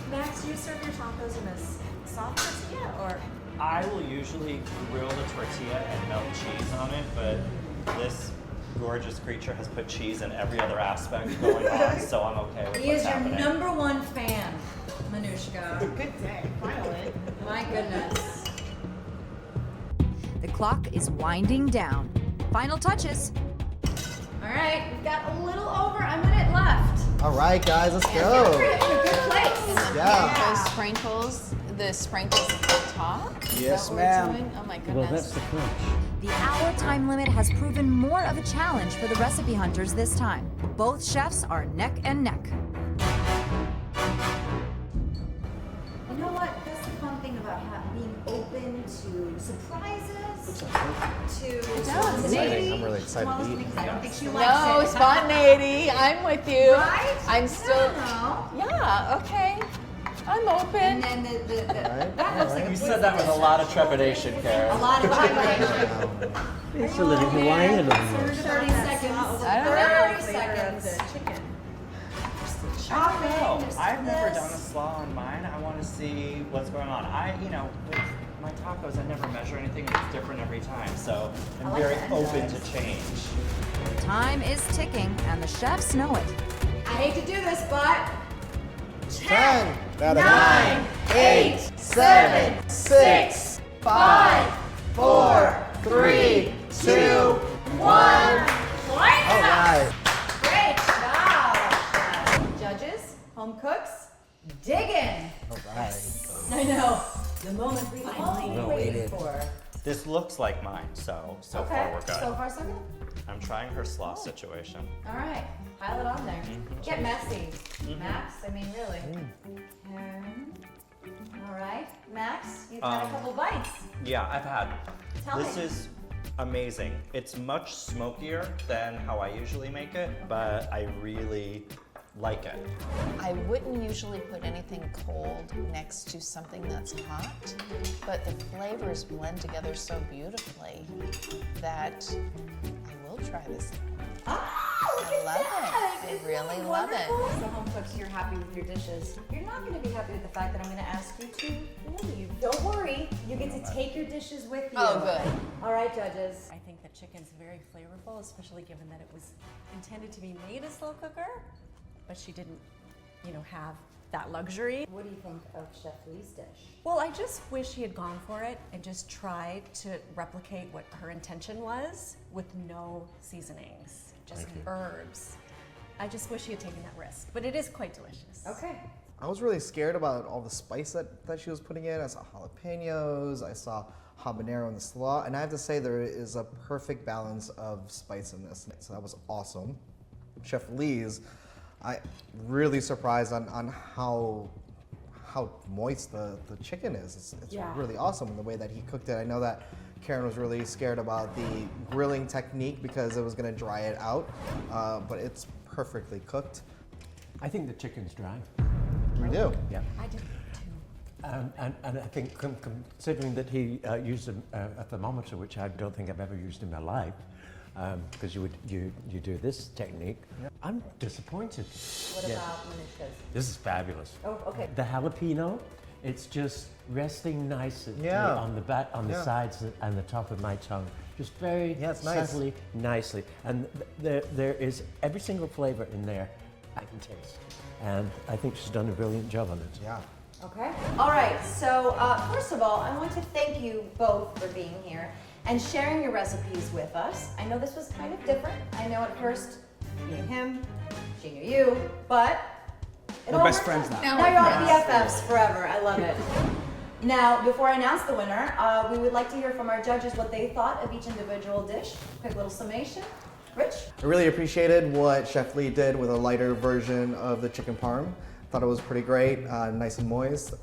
[SPEAKER 12] Max, do you serve your tacos in a soft tortilla or?
[SPEAKER 9] I will usually grill the tortilla and melt cheese on it, but this gorgeous creature has put cheese in every other aspect going on, so I'm okay with
[SPEAKER 1] He
[SPEAKER 9] what's
[SPEAKER 1] is your
[SPEAKER 9] happening.
[SPEAKER 1] #1 fan, Manushka.
[SPEAKER 7] Good day, finally.
[SPEAKER 1] My goodness. The clock is winding down. Final touches.
[SPEAKER 3] All right, we've got a little over a minute left.
[SPEAKER 5] All right, guys, let's
[SPEAKER 3] We're
[SPEAKER 5] go.
[SPEAKER 3] in a good place.
[SPEAKER 5] Yeah.
[SPEAKER 10] Those sprinkles, the sprinkles at the top.
[SPEAKER 2] Yes,
[SPEAKER 10] Is that what we're
[SPEAKER 2] ma'am.
[SPEAKER 10] doing? Oh my
[SPEAKER 11] Well,
[SPEAKER 10] goodness.
[SPEAKER 11] that's the crunch.
[SPEAKER 1] The hour time limit has proven more of a challenge for the recipe hunters this time. Both chefs are neck and neck. You know what? That's the fun thing about being open to surprises, to spontaneity.
[SPEAKER 5] I'm really excited to eat.
[SPEAKER 1] I don't think she likes
[SPEAKER 10] No,
[SPEAKER 1] it.
[SPEAKER 10] spontaneity. I'm with you.
[SPEAKER 1] Right?
[SPEAKER 10] I'm still.
[SPEAKER 1] No.
[SPEAKER 10] Yeah. Okay. I'm open.
[SPEAKER 1] And then that looks like
[SPEAKER 9] You said that with a lot of trepidation, Karen.
[SPEAKER 1] a lot of trepidation.
[SPEAKER 11] It's a little Hawaiian on yours.
[SPEAKER 1] 30 seconds.
[SPEAKER 10] I don't know.
[SPEAKER 1] 30 seconds.
[SPEAKER 9] I've never done a slaw on mine. I want to see what's going on. With my tacos, I never measure anything. It's different every time, so I'm very open to change.
[SPEAKER 1] Time is ticking, and the chefs know it.
[SPEAKER 3] I hate to do this, but
[SPEAKER 5] 10,
[SPEAKER 3] 9, 8,
[SPEAKER 5] 7, 6, 5, 4, 3, 2, 1. All right.
[SPEAKER 1] Great job, judges, home cooks, dig in.
[SPEAKER 5] All right.
[SPEAKER 1] I know. The moment we've all waited for.
[SPEAKER 9] This looks like mine, so far we're good.
[SPEAKER 1] So far, so good.
[SPEAKER 9] I'm trying her slaw situation.
[SPEAKER 1] All right, pile it on there. Get messy. Max, I mean, really. All right, Max, you've had a couple bites.
[SPEAKER 9] Yeah, I've had.
[SPEAKER 1] Tell
[SPEAKER 9] This
[SPEAKER 1] me.
[SPEAKER 9] is amazing. It's much smokier than how I usually make it, but I really like it.
[SPEAKER 10] I wouldn't usually put anything cold next to something that's hot, but the flavors blend together so beautifully that I will try this.
[SPEAKER 1] Oh,
[SPEAKER 10] I love it. I really love it.
[SPEAKER 1] So home cooks, you're happy with your dishes. You're not going to be happy with the fact that I'm going to ask you to leave. Don't worry, you get to take your dishes with you.
[SPEAKER 10] Oh, good.
[SPEAKER 1] All right, judges.
[SPEAKER 12] I think that chicken's very flavorful, especially given that it was intended to be made a slow cooker, but she didn't, have that luxury.
[SPEAKER 1] What do you think of Chef Lee's dish?
[SPEAKER 12] Well, I just wish she had gone for it and just tried to replicate what her intention was with no seasonings, just herbs. I just wish she had taken that risk, but it is quite delicious.
[SPEAKER 1] Okay.
[SPEAKER 5] I was really scared about all the spice that she was putting in. I saw jalapenos, I saw habanero in the slaw, and I have to say there is a perfect balance of spice in this. So that was awesome. Chef Lee's, I really surprised on how moist the chicken is. It's really awesome in the way that he cooked it. I know that Karen was really scared about the grilling technique because it was going to dry it out, but it's perfectly cooked.
[SPEAKER 11] I think the chicken's dry.
[SPEAKER 5] We do.
[SPEAKER 11] Yeah.
[SPEAKER 12] I did too.
[SPEAKER 11] And I think considering that he used a thermometer, which I don't think I've ever used in my life, because you do this technique, I'm disappointed.
[SPEAKER 1] What about Manushka's?
[SPEAKER 11] This is fabulous.
[SPEAKER 1] Oh, okay.
[SPEAKER 11] The jalapeno, it's just resting nicely
[SPEAKER 5] Yeah.
[SPEAKER 11] on the sides and the top of my tongue. Just very
[SPEAKER 5] it's nice.
[SPEAKER 11] subtly, nicely. And there is every single flavor in there I can taste. And I think she's done a brilliant job on it.
[SPEAKER 5] Yeah.
[SPEAKER 1] Okay. All right. So first of all, I want to thank you both for being here and sharing your recipes with us. I know this was kind of different. I know at first you knew him, she knew you, but it
[SPEAKER 2] We're
[SPEAKER 1] all
[SPEAKER 2] best
[SPEAKER 1] worked
[SPEAKER 2] friends
[SPEAKER 1] out.
[SPEAKER 2] now.
[SPEAKER 1] Now you're all BFFs forever. I love it. Now, before I announce the winner, we would like to hear from our judges what they thought of each individual dish. Quick little summation. Rich?
[SPEAKER 5] I really appreciated what Chef Lee did with a lighter version of the chicken parm. Thought it was pretty great, nice and moist.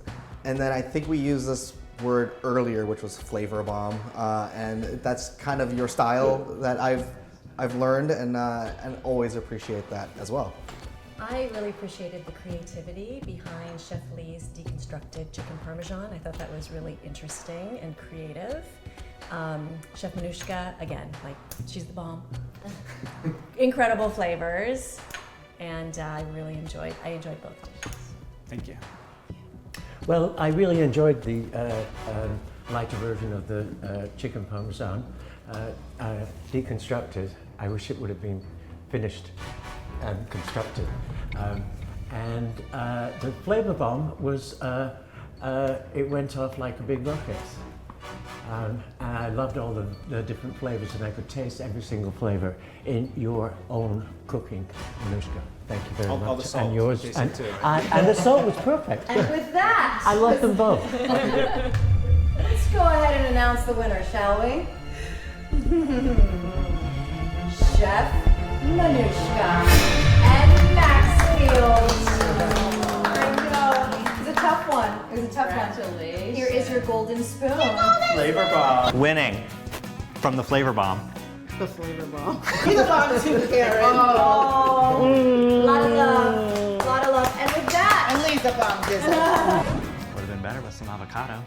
[SPEAKER 5] And then I think we used this word earlier, which was flavor bomb, and that's kind of your style that I've learned, and always appreciate that as well.
[SPEAKER 12] I really appreciated the creativity behind Chef Lee's deconstructed chicken parmesan. I thought that was really interesting and creative. Chef Manushka, again, she's the bomb. Incredible flavors, and I enjoyed both dishes.
[SPEAKER 2] Thank you.
[SPEAKER 11] Well, I really enjoyed the lighter version of the chicken parmesan, deconstructed. I wish it would have been finished and constructed. And the flavor bomb was, it went off like a big rocket. And I loved all the different flavors, and I could taste every single flavor in your own cooking, Manushka. Thank you very much.
[SPEAKER 2] All the salt.
[SPEAKER 11] And yours,
[SPEAKER 2] Tasted
[SPEAKER 11] and,
[SPEAKER 2] too.
[SPEAKER 11] and the salt was perfect.
[SPEAKER 1] And with that,
[SPEAKER 11] I love them both.
[SPEAKER 1] let's go ahead and announce the winner, shall we? Chef Manushka and Max Fields. I know. It was a tough one. It was a tough one. Here is your golden spoon.
[SPEAKER 9] Flavor bomb. Winning from the flavor bomb.
[SPEAKER 6] The flavor bomb.
[SPEAKER 7] You're the bomb too, Karen.
[SPEAKER 1] Oh, lot of love. Lot of love. And with that,
[SPEAKER 7] And leave the bomb, Disney.
[SPEAKER 9] Would have been better with some avocado.